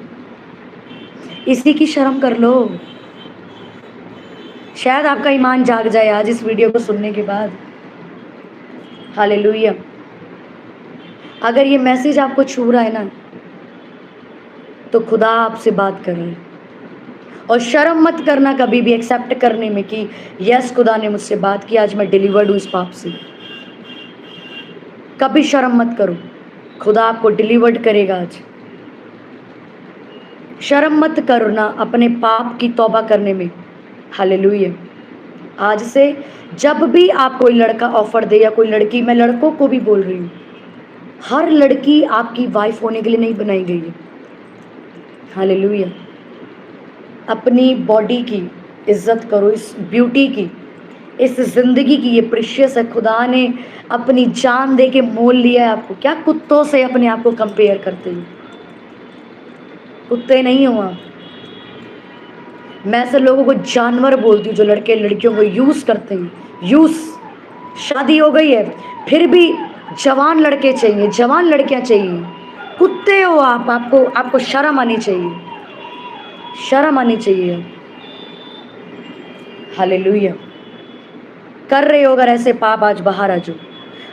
Speaker 1: इसी की शर्म कर लो। शायद आपका ईमान जाग जाए आज इस वीडियो को सुनने के बाद। हालेलुया। अगर ये मैसेज आपको छू रहा है ना, तो खुदा आपसे बात कर रहे हैं। और शर्म मत करना कभी भी एक्सेप्ट करने में कि यस खुदा ने मुझसे बात की, आज मैं डिलीवर्ड हूं इस पाप से। कभी शर्म मत करो, खुदा आपको डिलीवर्ड करेगा आज। शर्म मत करना अपने पाप की तौबा करने में। हालेलुया। आज से जब भी आप कोई लड़का ऑफर दे या कोई लड़की, मैं लड़कों को भी बोल रही हूँ, हर लड़की आपकी वाइफ होने के लिए नहीं बनाई गई है। हालेलुया। अपनी बॉडी की इज्जत करो, इस ब्यूटी की, इस जिंदगी की। ये प्रीशियस है, खुदा ने अपनी जान दे के मोल लिया है आपको। क्या कुत्तों से अपने आप को कंपेयर करते हो? कुत्ते नहीं हो आप। मैं ऐसे लोगों को जानवर बोलती हूँ जो लड़के लड़कियों को यूज करते हैं। यूज। शादी हो गई है फिर भी जवान लड़के चाहिए, जवान लड़कियां चाहिए। कुत्ते हो आप। आपको शर्म आनी चाहिए, शर्म आनी चाहिए। हालेलुया। कर रहे हो अगर ऐसे पाप, आज बाहर आ जाओ।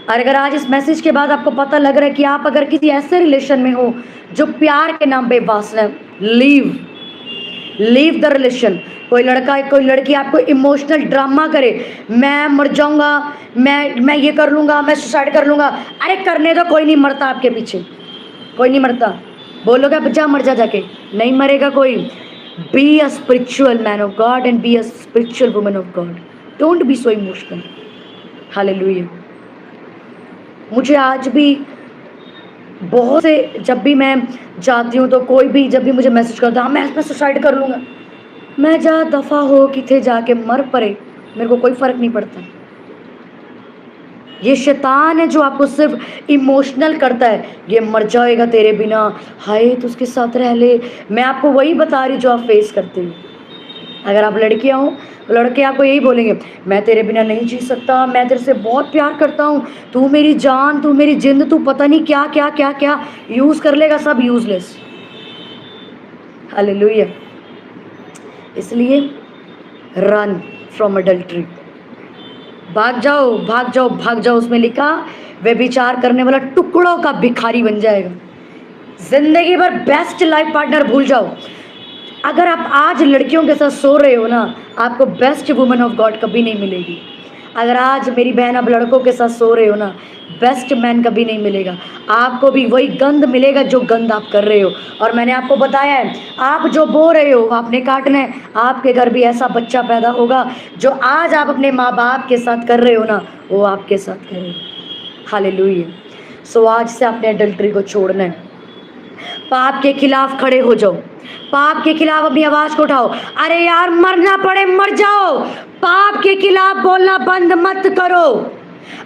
Speaker 1: और अगर आज इस मैसेज के बाद आपको पता लग रहा है कि आप अगर किसी ऐसे रिलेशन में हो जो प्यार के नाम पे वासना, लीव द रिलेशन। कोई लड़का कोई लड़की आपको इमोशनल ड्रामा करे, मैं मर जाऊंगा, मैं ये कर लूंगा, मैं सुसाइड कर लूंगा। अरे करने दो, कोई नहीं मरता आपके पीछे, कोई नहीं मरता। बोलोगे बच्चा मर जा जाके, नहीं मरेगा कोई। Be a spiritual man of God and be a spiritual woman of God. Don't be so emotional. Hallelujah. मुझे आज भी बहुत से, जब भी मैं जाती हूँ तो कोई भी जब भी मुझे मैसेज करता है, मैं सुसाइड कर लूँगा, मैं जा दफ़ा हो किथे जाके मर पड़े, मेरे को कोई फ़र्क नहीं पड़ता। ये शैतान है जो आपको सिर्फ इमोशनल करता है, ये मर जाएगा तेरे बिना, हाय तो उसके साथ रह ले। मैं आपको वही बता रही जो आप फेस करते हो। अगर आप लड़कियां हो, लड़के आपको यही बोलेंगे, मैं तेरे बिना नहीं जी सकता, मैं तेरे से बहुत प्यार करता हूँ, तू मेरी जान, तू मेरी जिंद, तू पता नहीं क्या क्या क्या क्या यूज़ कर लेगा, सब यूजलेस। हालेलुया। इसलिए रन फ्रॉम अडल्ट्री। भाग जाओ, भाग जाओ, भाग जाओ। उसमें लिखा व्यभिचार करने वाला टुकड़ों का भिखारी बन जाएगा। जिंदगी भर बेस्ट लाइफ पार्टनर भूल जाओ। अगर आप आज लड़कियों के साथ सो रहे हो ना, आपको बेस्ट वुमन ऑफ गॉड कभी नहीं मिलेगी। अगर आज मेरी बहन आप लड़कों के साथ सो रहे हो ना, बेस्ट मैन कभी नहीं मिलेगा। आपको भी वही गंद मिलेगा जो गंद आप कर रहे हो। और मैंने आपको बताया है, आप जो बो रहे हो आपने काटना है। आपके घर भी ऐसा बच्चा पैदा होगा जो आज आप अपने माँ बाप के साथ कर रहे हो ना, वो आपके साथ करेगा। हालेलुया। सो आज से आपने एडल्ट्री को छोड़ना है। पाप के खिलाफ खड़े हो जाओ, पाप के खिलाफ अपनी आवाज को उठाओ। अरे यार मरना पड़े मर जाओ, पाप के खिलाफ बोलना बंद मत करो।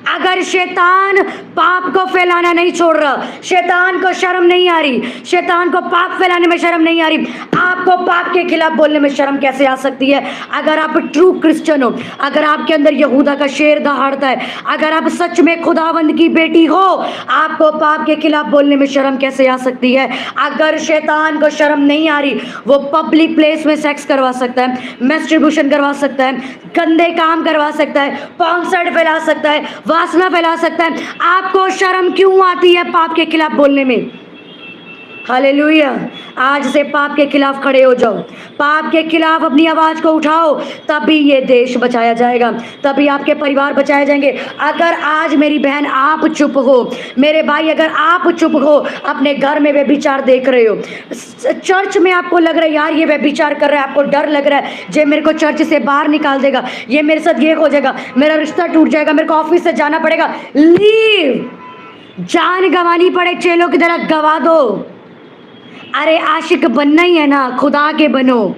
Speaker 1: अगर शैतान पाप को फैलाना नहीं छोड़ रहा, शैतान को शर्म नहीं आ रही, शैतान को पाप फैलाने में शर्म नहीं आ रही, आपको पाप के खिलाफ बोलने में शर्म कैसे आ सकती है? अगर आप ट्रू क्रिश्चियन हो, अगर आपके अंदर यहूदा का शेर दहाड़ता है, अगर आप सच में खुदावंद की बेटी हो, आपको पाप के खिलाफ बोलने में शर्म कैसे आ सकती है? अगर शैतान को शर्म नहीं आ रही, वो पब्लिक प्लेस में सेक्स करवा सकता है, मैस्टरब्यूशन करवा सकता है, गंदे काम करवा सकता है, पॉन्सर्ट फैला सकता है, वासना फैला सकता है। आपको शर्म क्यों आती है पाप के खिलाफ बोलने में? हालेलुया। आज से पाप के खिलाफ खड़े हो जाओ, पाप के खिलाफ अपनी आवाज को उठाओ, तभी ये देश बचाया जाएगा, तभी आपके परिवार बचाए जाएंगे। अगर आज मेरी बहन आप चुप हो, मेरे भाई अगर आप चुप हो, अपने घर में व्यभिचार देख रहे हो, चर्च में आपको लग रहा है यार ये व्यभिचार कर रहा है, आपको डर लग रहा है जे मेरे को चर्च से बाहर निकाल देगा, ये मेरे साथ ये हो जाएगा, मेरा रिश्ता टूट जाएगा, मेरे को ऑफिस से जाना पड़ेगा, लीव। जान गंवानी पड़े चेलों की तरह गवा दो। अरे आशिक बनना ही है ना, खुदा के बनो।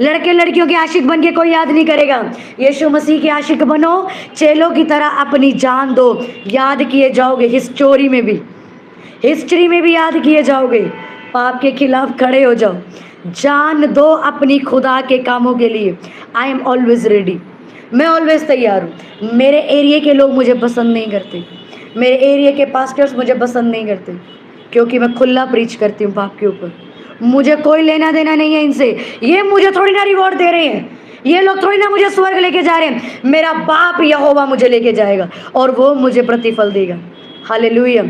Speaker 1: लड़के लड़कियों के आशिक बन के कोई याद नहीं करेगा, यीशु मसीह के आशिक बनो, चेलों की तरह अपनी जान दो। याद किए जाओगे हिस्टोरी में भी, हिस्ट्री में भी याद किए जाओगे। पाप के खिलाफ खड़े हो जाओ, जान दो अपनी खुदा के कामों के लिए। आई एम ऑलवेज रेडी, मैं ऑलवेज तैयार हूँ। मेरे एरिया के लोग मुझे पसंद नहीं करते, मेरे एरिया के पास्टर्स मुझे पसंद नहीं करते, क्योंकि मैं खुला प्रीच करती हूँ पाप के ऊपर। मुझे कोई लेना देना नहीं है इनसे, ये मुझे थोड़ी ना रिवॉर्ड दे रहे हैं, ये लोग थोड़ी ना मुझे स्वर्ग लेके जा रहे हैं। मेरा बाप यहोवा मुझे लेके जाएगा और वो मुझे प्रतिफल देगा। हालेलुया।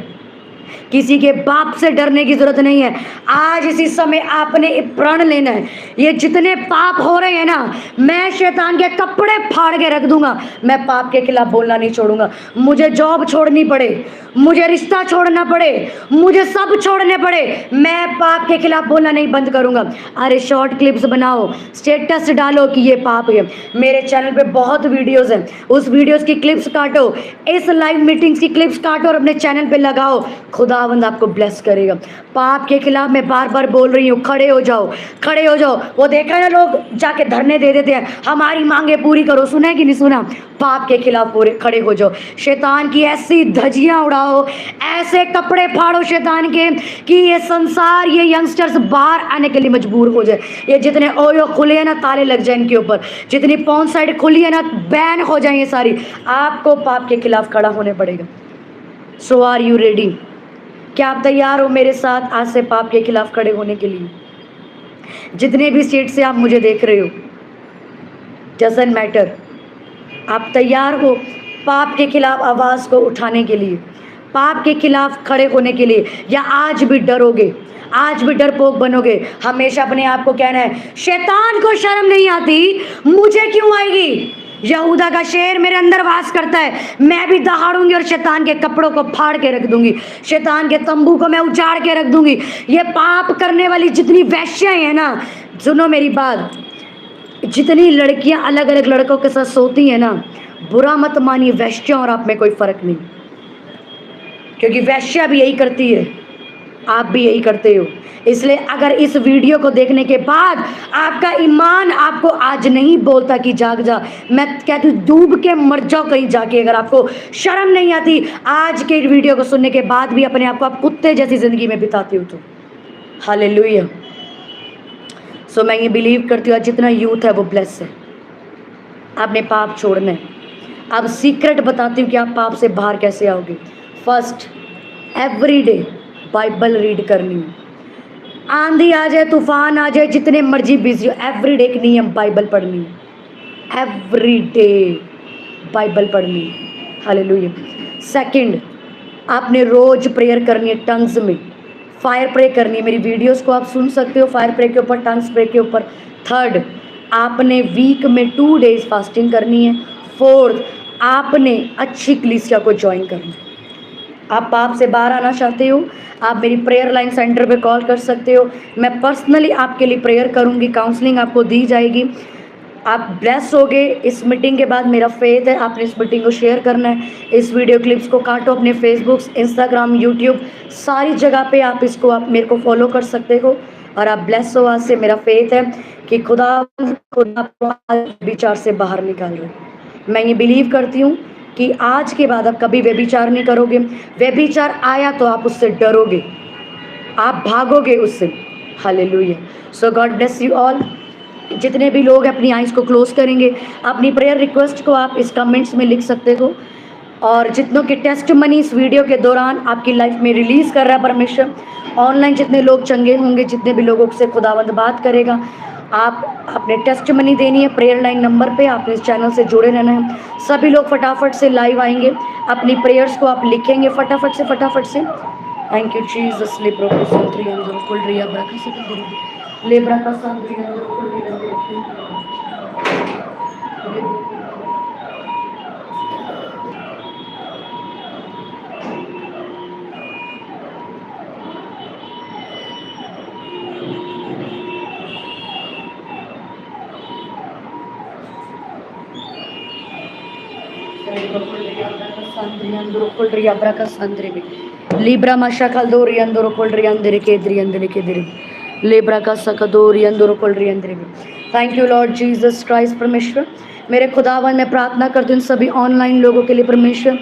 Speaker 1: किसी के बाप से डरने की जरूरत नहीं है। आज इसी समय आपने प्रण लेना है। ये जितने पाप हो रहे हैं ना, मैं शैतान के कपड़े फाड़ के रख दूंगा। मैं पाप के खिलाफ बोलना नहीं छोड़ूंगा। मुझे जॉब छोड़नी पड़े, मुझे रिश्ता छोड़ना पड़े, मुझे सब छोड़ने पड़े, मैं पाप के खिलाफ बोलना नहीं बंद करूंगा। अरे शॉर्ट क्लिप्स बनाओ, स्टेटस डालो कि ये पाप है। मेरे चैनल पे बहुत वीडियोस हैं, उस वीडियोस की क्लिप्स काटो, इस लाइव मीटिंग्स की क्लिप्स काटो और अपने चैनल पे लगाओ। खुदावंद आपको ब्लेस करेगा। पाप के खिलाफ मैं बार बार बोल रही हूँ, खड़े हो जाओ, खड़े हो जाओ। वो देखा है ना, लोग जाके धरने दे देते हैं, हमारी मांगे पूरी करो। सुना है कि नहीं सुना? पाप के खिलाफ पूरे खड़े हो जाओ। शैतान की ऐसी धज्जियां उड़ाओ, ऐसे कपड़े फाड़ो शैतान के कि ये संसार, ये यंगस्टर्स बाहर आने के लिए मजबूर हो जाए। ये जितने ओयो खुले हैं ना, ताले लग जाए इनके ऊपर। जितनी पॉन साइड खुली है ना, बैन हो जाए ये सारी। आपको पाप के खिलाफ खड़ा होने पड़ेगा। सो आर यू रेडी? क्या आप तैयार हो मेरे साथ आज से पाप के खिलाफ खड़े होने के लिए? जितने भी स्टेट से आप मुझे देख रहे हो, डजंट मैटर, आप तैयार हो पाप के खिलाफ आवाज़ को उठाने के लिए, पाप के खिलाफ खड़े होने के लिए? या आज भी डरोगे, आज भी डरपोक बनोगे? हमेशा अपने आप को कहना है, शैतान को शर्म नहीं आती, मुझे क्यों आएगी? यहूदा का शेर मेरे अंदर वास करता है, मैं भी दहाड़ूंगी और शैतान के कपड़ों को फाड़ के रख दूंगी, शैतान के तंबू को मैं उजाड़ के रख दूंगी। ये पाप करने वाली जितनी वैश्याएं हैं ना, सुनो मेरी बात, जितनी लड़कियां अलग अलग लड़कों के साथ सोती हैं ना, बुरा मत मानिए, वैश्या और आप में कोई फर्क नहीं, क्योंकि वैश्या भी यही करती है, आप भी यही करते हो। इसलिए अगर इस वीडियो को देखने के बाद आपका ईमान आपको आज नहीं बोलता कि जाग जा, मैं कहती हूँ डूब के मर जाओ कहीं जाके। अगर आपको शर्म नहीं आती आज के वीडियो को सुनने के बाद भी अपने आप को आप कुत्ते जैसी जिंदगी में बिताती हो तो हालेलुया। सो मैं ये बिलीव करती हूँ आज जितना यूथ है वो ब्लेस है। आपने पाप छोड़ना है। अब सीक्रेट बताती हूँ कि आप पाप से बाहर कैसे आओगे। First, every day Bible read करनी है। आंधी आ जाए, तूफान आ जाए, जितने मर्जी बिजी हो, एवरी डे एक नियम, बाइबल पढ़नी है। एवरी डे बाइबल पढ़नी है। हालेलुया। सेकंड, आपने रोज प्रेयर करनी है, टंग्स में फायर प्रे करनी है। मेरी वीडियोस को आप सुन सकते हो फायर प्रे के ऊपर, टंग्स प्रे के ऊपर। थर्ड, आपने वीक में 2 डेज फास्टिंग करनी है। फोर्थ, आपने अच्छी कलीसिया को ज्वाइन करना है। आप पाप से बाहर आना चाहते हो, आप मेरी प्रेयर लाइन सेंटर पे कॉल कर सकते हो। मैं पर्सनली आपके लिए प्रेयर करूंगी, काउंसलिंग आपको दी जाएगी, आप ब्लेस होगे। इस मीटिंग के बाद मेरा फेथ है आपने इस मीटिंग को शेयर करना है। इस वीडियो क्लिप्स को काटो अपने फेसबुक, इंस्टाग्राम, यूट्यूब, सारी जगह पे आप इसको, आप मेरे को फॉलो कर सकते हो और आप ब्लेस हो। आज से मेरा फेथ है कि खुदा विचार से बाहर निकाल रहे। मैं ये बिलीव करती हूँ कि आज के बाद आप कभी व्यभिचार नहीं करोगे। व्यभिचार आया तो आप उससे डरोगे, आप भागोगे उससे। Hallelujah. So God bless you all. जितने भी लोग अपनी आइज़ को क्लोज करेंगे, अपनी प्रेयर रिक्वेस्ट को आप इस कमेंट्स में लिख सकते हो। और जितनों के टेस्ट मनी इस वीडियो के दौरान आपकी लाइफ में रिलीज़ कर रहा है परमेश्वर, ऑनलाइन जितने लोग चंगे होंगे, जितने भी लोगों से खुदावंद बात करेगा, आप अपने टेस्ट मनी देनी है प्रेयर लाइन नंबर पे। आपने इस चैनल से जुड़े रहना है। सभी लोग फटाफट से लाइव आएंगे, अपनी प्रेयर्स को आप लिखेंगे फटाफट से। Thank you Jesus. लेब्रा का sandri andoro koldri abraka sandri bi. Libra mashakal dori andoro koldri andere kedri. Libra ka sakadori andoro koldri andere bi. Thank you Lord Jesus Christ परमेश्वर। मेरे खुदावन मैं प्रार्थना करती हूँ सभी ऑनलाइन लोगों के लिए परमेश्वर।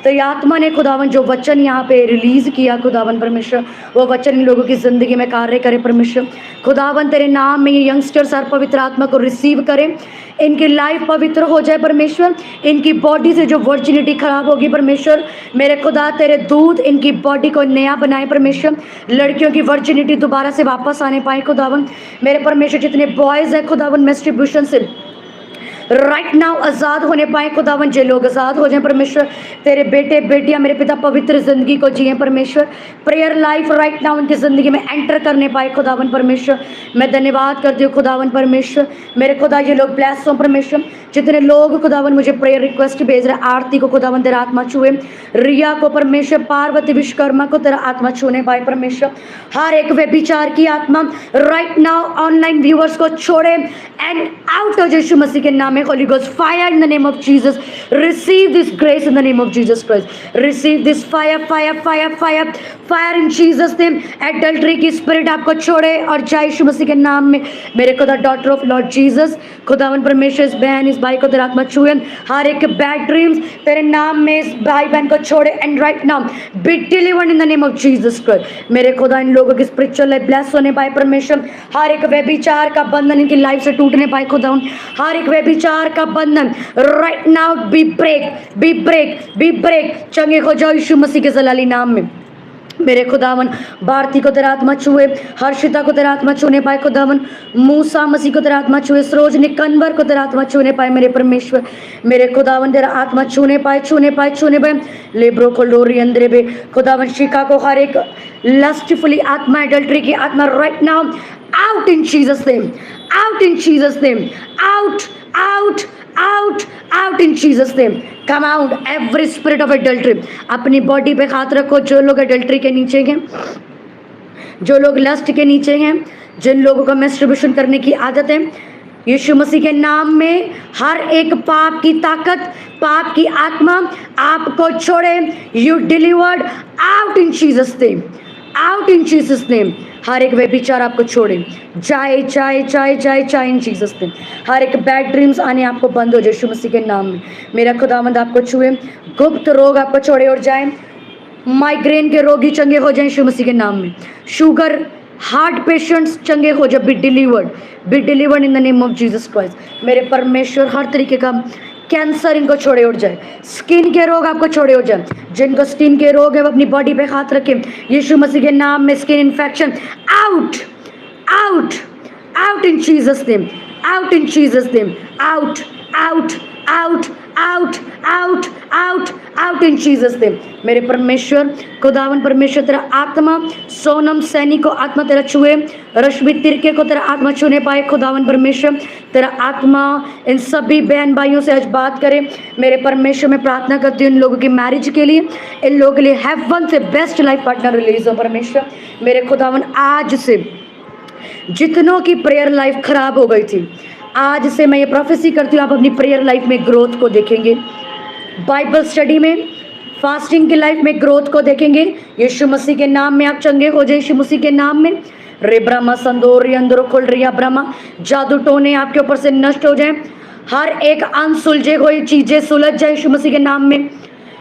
Speaker 1: तेरी आत्मा ने खुदावन जो वचन यहाँ पे रिलीज किया खुदावन परमेश्वर, वो वचन इन लोगों की ज़िंदगी में कार्य करे परमेश्वर। खुदावन तेरे नाम में ये यंगस्टर्स हर पवित्र आत्मा को रिसीव करें, इनकी लाइफ पवित्र हो जाए परमेश्वर। इनकी बॉडी से जो वर्जिनिटी खराब होगी परमेश्वर, मेरे खुदा तेरे दूध इनकी बॉडी को नया बनाए परमेश्वर। लड़कियों की वर्जिनिटी दोबारा से वापस आने पाए खुदावन। मेरे परमेश्वर जितने बॉयज़ हैं खुदावन मेस्ट्रिब्यूशन से राइट नाउ आज़ाद होने पाए खुदावन। जे लोग आज़ाद हो जाएं परमेश्वर, तेरे बेटे बेटियां मेरे पिता पवित्र ज़िंदगी को जिए परमेश्वर। प्रेयर लाइफ राइट नाउ उनकी ज़िंदगी में एंटर करने पाए खुदावन परमेश्वर। मैं धन्यवाद करती हूँ खुदावन परमेश्वर। मेरे खुदा ये लोग ब्लेस हों परमेश्वर। जितने लोग खुदावन मुझे प्रेयर रिक्वेस्ट भेज रहे हैं, आरती को खुदावन तेरा आत्मा छुए, रिया को परमेश्वर, पार्वती विश्वकर्मा को तेरा आत्मा छूने पाए परमेश्वर। हर एक व्यभिचार की आत्मा राइट नाउ ऑनलाइन व्यूअर्स को छोड़े एंड आउट ऑफ यीशु मसीह के नाम में। Holy Ghost fire in the name of Jesus. Receive this grace in the name of Jesus Christ. Receive this fire in Jesus name. Adultery की spirit आपको छोड़े और जाए यीशु मसीह के नाम में। मेरे खुदा डॉटर ऑफ लॉर्ड जीसस, खुदावन परमेश्वर इस बहन इस भाई को तेरा आत्मा छुए। हर एक बैड ड्रीम्स तेरे नाम में इस भाई बहन को छोड़े and right now be delivered in the name of Jesus Christ. मेरे खुदा इन लोगों की स्पिरिचुअल लाइफ ब्लेस होने पाए परमेश्वर। हर एक व्यभिचार का बंधन इनकी लाइफ से टूटने पाए खुदा। हर एक व्यभिचार का बंधन राइट नाउ बी ब्रेक चंगे हो जाओ यीशु मसीह के जलाली नाम में। मेरे खुदावन भारती को तेरा आत्मा छुए, हर्षिता को तेरा आत्मा छूने पाए खुदावन, मूसा मसीह को तेरा आत्मा छुए, सरोजनी कन्वर को तेरा आत्मा छूने पाए मेरे परमेश्वर। मेरे खुदावन तेरा आत्मा छूने पाए लेब्रो को लोरी अंदरे बे खुदावन। शिका को हर एक लस्टफुली आत्मा, एडल्ट्री की आत्मा right now out in Jesus name, out in Jesus name, out in Jesus name. Come out every spirit of adultery. अपनी बॉडी पे हाथ रखो। जो लोग एडल्ट्री के नीचे हैं, जो लोग लस्ट के नीचे हैं, जिन लोगों को मैस्टरबेशन करने की आदत है, यीशु मसीह के नाम में हर एक पाप की ताकत, पाप की आत्मा आपको छोड़े। You delivered out in Jesus name, out in Jesus name. हर एक व्यभिचार आपको छोड़े, जाए इन जीसस नेम। हर एक बैड ड्रीम्स आने आपको बंद हो जाए यीशु मसीह के नाम में। मेरा खुदावंद आपको छुए, गुप्त रोग आपको छोड़े और जाए। माइग्रेन के रोगी चंगे हो जाए यीशु मसीह के नाम में। शुगर हार्ट पेशेंट्स चंगे हो जाए, be delivered in the name of Jesus Christ. मेरे परमेश्वर हर तरीके का कैंसर इनको छोड़े उड़ जाए। स्किन के रोग आपको छोड़े उड़ जाए। जिनको स्किन के रोग है वो अपनी बॉडी पे हाथ रखें यीशु मसीह के नाम में। Skin infection out in Jesus name, out in Jesus name, out in Jesus name. मेरे परमेश्वर खुदावन परमेश्वर तेरा आत्मा सोनम सैनी को आत्मा तेरा छुए, रश्मि तिरके को तेरा आत्मा छूने पाए खुदावन परमेश्वर। तेरा आत्मा इन सभी बहन भाइयों से आज बात करे। मेरे परमेश्वर मैं प्रार्थना करती हूँ इन लोगों की मैरिज के लिए, इन लोगों के लिए हेवन से बेस्ट लाइफ पार्टनर रिलीज हो परमेश्वर। मेरे खुदावन आज से जितनों की प्रेयर लाइफ खराब हो गई थी, आज से मैं ये प्रोफेसी करती हूँ आप अपनी प्रेयर लाइफ में ग्रोथ को देखेंगे, बाइबल स्टडी में, फास्टिंग की लाइफ में ग्रोथ को देखेंगे। यीशु मसीह के नाम में आप चंगे हो जाए यीशु मसीह के नाम में। रे ब्रह्मा संदोरी अंदरो खोल रिया ब्रह्मा, जादू टोने आपके ऊपर से नष्ट हो जाए। हर एक अनसुलझे हुई चीज़ें सुलझ जाए यीशु मसीह के नाम में।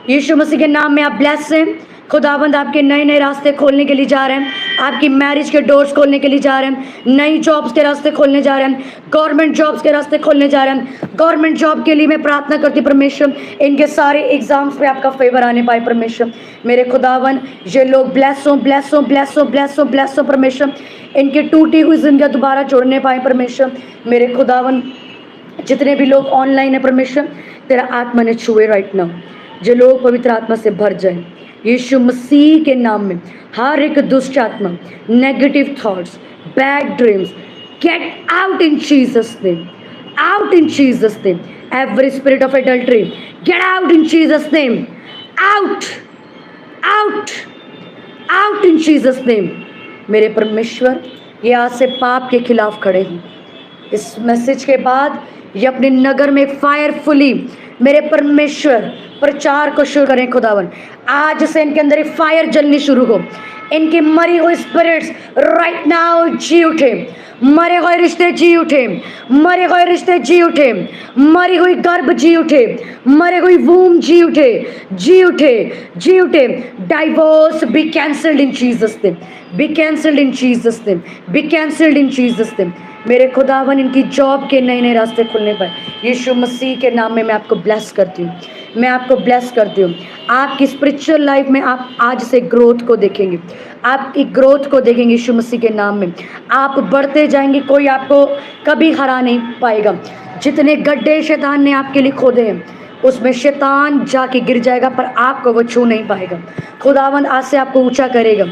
Speaker 1: यीशु मसीह के नाम में आप ब्लेस हैं। खुदावंद आपके नए नए रास्ते खोलने के लिए जा रहे हैं, आपकी मैरिज के डोर्स खोलने के लिए जा रहे हैं, नई जॉब्स के रास्ते खोलने जा रहे हैं, गवर्नमेंट जॉब्स के रास्ते खोलने जा रहे हैं। गवर्नमेंट जॉब के लिए मैं प्रार्थना करती परमेश्वर, इनके सारे एग्जाम्स पे आपका फेवर आने पाए परमेश्वर। मेरे खुदावन ये लोग ब्लेस हो परमेश्वर। इनकी टूटी हुई जिंदगी दोबारा जोड़ने पाए परमेश्वर। मेरे खुदावन जितने भी लोग ऑनलाइन है परमेश्वर, तेरा आत्मा ने छुए राइट नाउ। जो लोग पवित्र आत्मा से भर जाए यीशु मसीह के नाम में। हर एक दुष्ट आत्मा, negative thoughts, bad dreams, get out in Jesus name, out in Jesus name. Every spirit of adultery get out in Jesus name, out in Jesus name. मेरे परमेश्वर ये आज से पाप के खिलाफ खड़े हैं। इस मैसेज के बाद ये अपने नगर में फायरफुली मेरे परमेश्वर प्रचार को शुरू करें खुदावन। आज से इनके अंदर एक फायर जलनी शुरू हो। इनकी मरी हुई स्पिरिट्स राइट नाउ जी उठे, मरे हुए रिश्ते जी उठे, मरे हुए रिश्ते जी उठे, मरी हुई गर्भ जी उठे, मरे हुई वूम जी उठे, जी उठे, जी उठे। Divorce be cancelled in Jesus name, be cancelled in Jesus name, be cancelled in Jesus name. मेरे खुदावन इनकी जॉब के नए नए रास्ते खुलने पर यीशु मसीह के नाम में मैं आपको ब्लेस करती हूँ, मैं आपको ब्लेस करती हूँ। आपकी स्पिरिचुअल लाइफ में आप आज से ग्रोथ को देखेंगे, आपकी ग्रोथ को देखेंगे यीशु मसीह के नाम में। आप बढ़ते जाएंगे, कोई आपको कभी हरा नहीं पाएगा। जितने गड्ढे शैतान ने आपके लिए खोदे हैं उसमें शैतान जाके गिर जाएगा, पर आपको वो छू नहीं पाएगा। खुदावंद आज से आपको ऊंचा करेगा,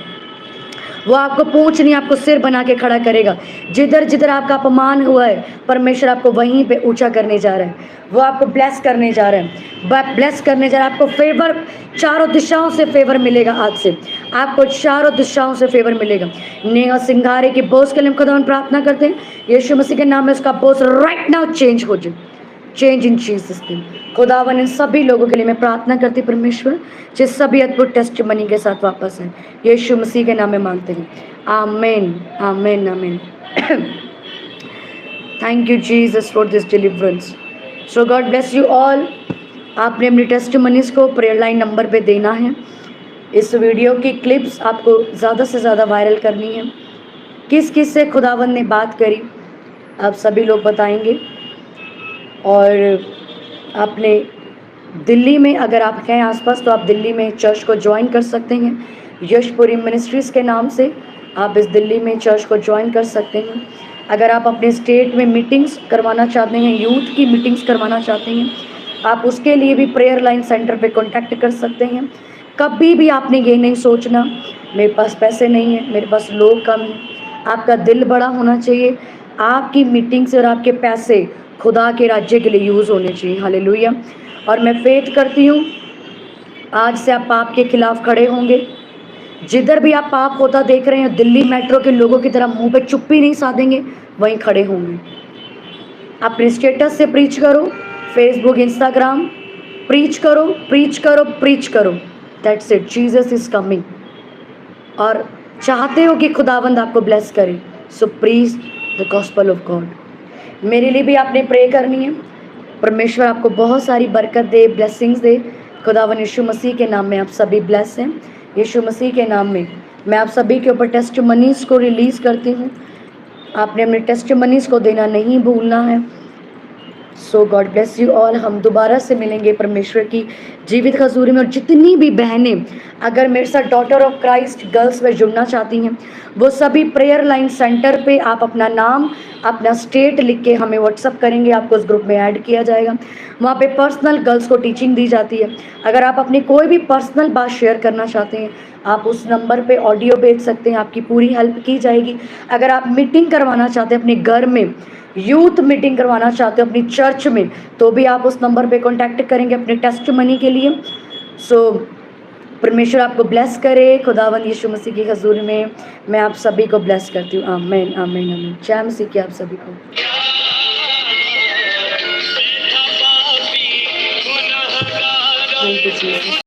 Speaker 1: वो आपको पूंछ नहीं आपको सिर बना के खड़ा करेगा। जिधर जिधर आपका अपमान हुआ है परमेश्वर आपको वहीं पे ऊंचा करने जा रहा है, वो आपको ब्लेस करने जा रहा है, ब्लेस करने जा रहा है। आपको फेवर चारों दिशाओं से फेवर मिलेगा। आज से आपको चारों दिशाओं से फेवर मिलेगा। नेहा सिंघारे के बोझ के लिए हम खुदावन प्रार्थना करते हैं यीशु मसीह के नाम में उसका बोझ राइट नाउ चेंज हो जाए, चेंज इन जीसस नेम। खुदावन इन सभी लोगों के लिए मैं प्रार्थना करती परमेश्वर, जिस सभी अद्भुत टेस्टिमनी के साथ वापस हैं, यीशु मसीह के नाम में मांगते हैं। आमीन, आमीन, आमीन। Thank you Jesus for this deliverance. So God bless you all. आपने अपनी टेस्टिमनीज को प्रेयर लाइन नंबर पे देना है। इस वीडियो की क्लिप्स आपको ज़्यादा से ज़्यादा वायरल करनी है। किस किस से खुदावन ने बात करी आप सभी लोग बताएंगे। और आपने दिल्ली में अगर आप हैं आसपास तो आप दिल्ली में चर्च को ज्वाइन कर सकते हैं। यशपुरी मिनिस्ट्रीज़ के नाम से आप इस दिल्ली में चर्च को ज्वाइन कर सकते हैं। अगर आप अपने स्टेट में मीटिंग्स करवाना चाहते हैं, यूथ की मीटिंग्स करवाना चाहते हैं, आप उसके लिए भी प्रेयर लाइन सेंटर पे कांटेक्ट कर सकते हैं। कभी भी आपने ये नहीं सोचना मेरे पास पैसे नहीं है, मेरे पास लोग कम हैं। आपका दिल बड़ा होना चाहिए। आपकी मीटिंग्स और आपके पैसे खुदा के राज्य के लिए यूज़ होने चाहिए। हालेलुया। और मैं फेथ करती हूँ आज से आप पाप के खिलाफ खड़े होंगे। जिधर भी आप पाप होता देख रहे हैं, दिल्ली मेट्रो के लोगों की तरह मुंह पे चुप्पी नहीं साधेंगे, वहीं खड़े होंगे। अपने स्टेटस से प्रीच करो, फेसबुक इंस्टाग्राम प्रीच करो, प्रीच करो, प्रीच करो। That's it, Jesus is coming. और चाहते हो कि खुदावंद आपको ब्लेस करे, so preach the gospel of God. मेरे लिए भी आपने प्रे करनी है। परमेश्वर आपको बहुत सारी बरकत दे, ब्लेसिंग्स दे। खुदावन यीशु मसीह के नाम में आप सभी ब्लेस हैं। यीशु मसीह के नाम में मैं आप सभी के ऊपर टेस्टिमनीज़ को रिलीज़ करती हूँ। आपने अपने टेस्टिमनीज़ को देना नहीं भूलना है। सो गॉड ब्लेस यू ऑल। हम दोबारा से मिलेंगे परमेश्वर की जीवित खजूरी में। और जितनी भी बहनें अगर मेरे साथ डॉटर ऑफ क्राइस्ट गर्ल्स में जुड़ना चाहती हैं, वो सभी प्रेयर लाइन सेंटर पे आप अपना नाम, अपना स्टेट लिख के हमें व्हाट्सअप करेंगे, आपको उस ग्रुप में ऐड किया जाएगा। वहाँ पे पर्सनल गर्ल्स को टीचिंग दी जाती है। अगर आप अपनी कोई भी पर्सनल बात शेयर करना चाहते हैं, आप उस नंबर पे ऑडियो भेज सकते हैं, आपकी पूरी हेल्प की जाएगी। अगर आप मीटिंग करवाना चाहते हैं अपने घर में, यूथ मीटिंग करवाना चाहते हो अपनी चर्च में, तो भी आप उस नंबर पे कांटेक्ट करेंगे अपने टेस्टिमनी के लिए। सो परमेश्वर आपको ब्लेस करे। खुदावंद यीशु मसीह की हजूर में मैं आप सभी को ब्लेस करती हूँ। आमीन, आमीन, आमीन। जय मसीह की आप सभी को। Thank you Jesus.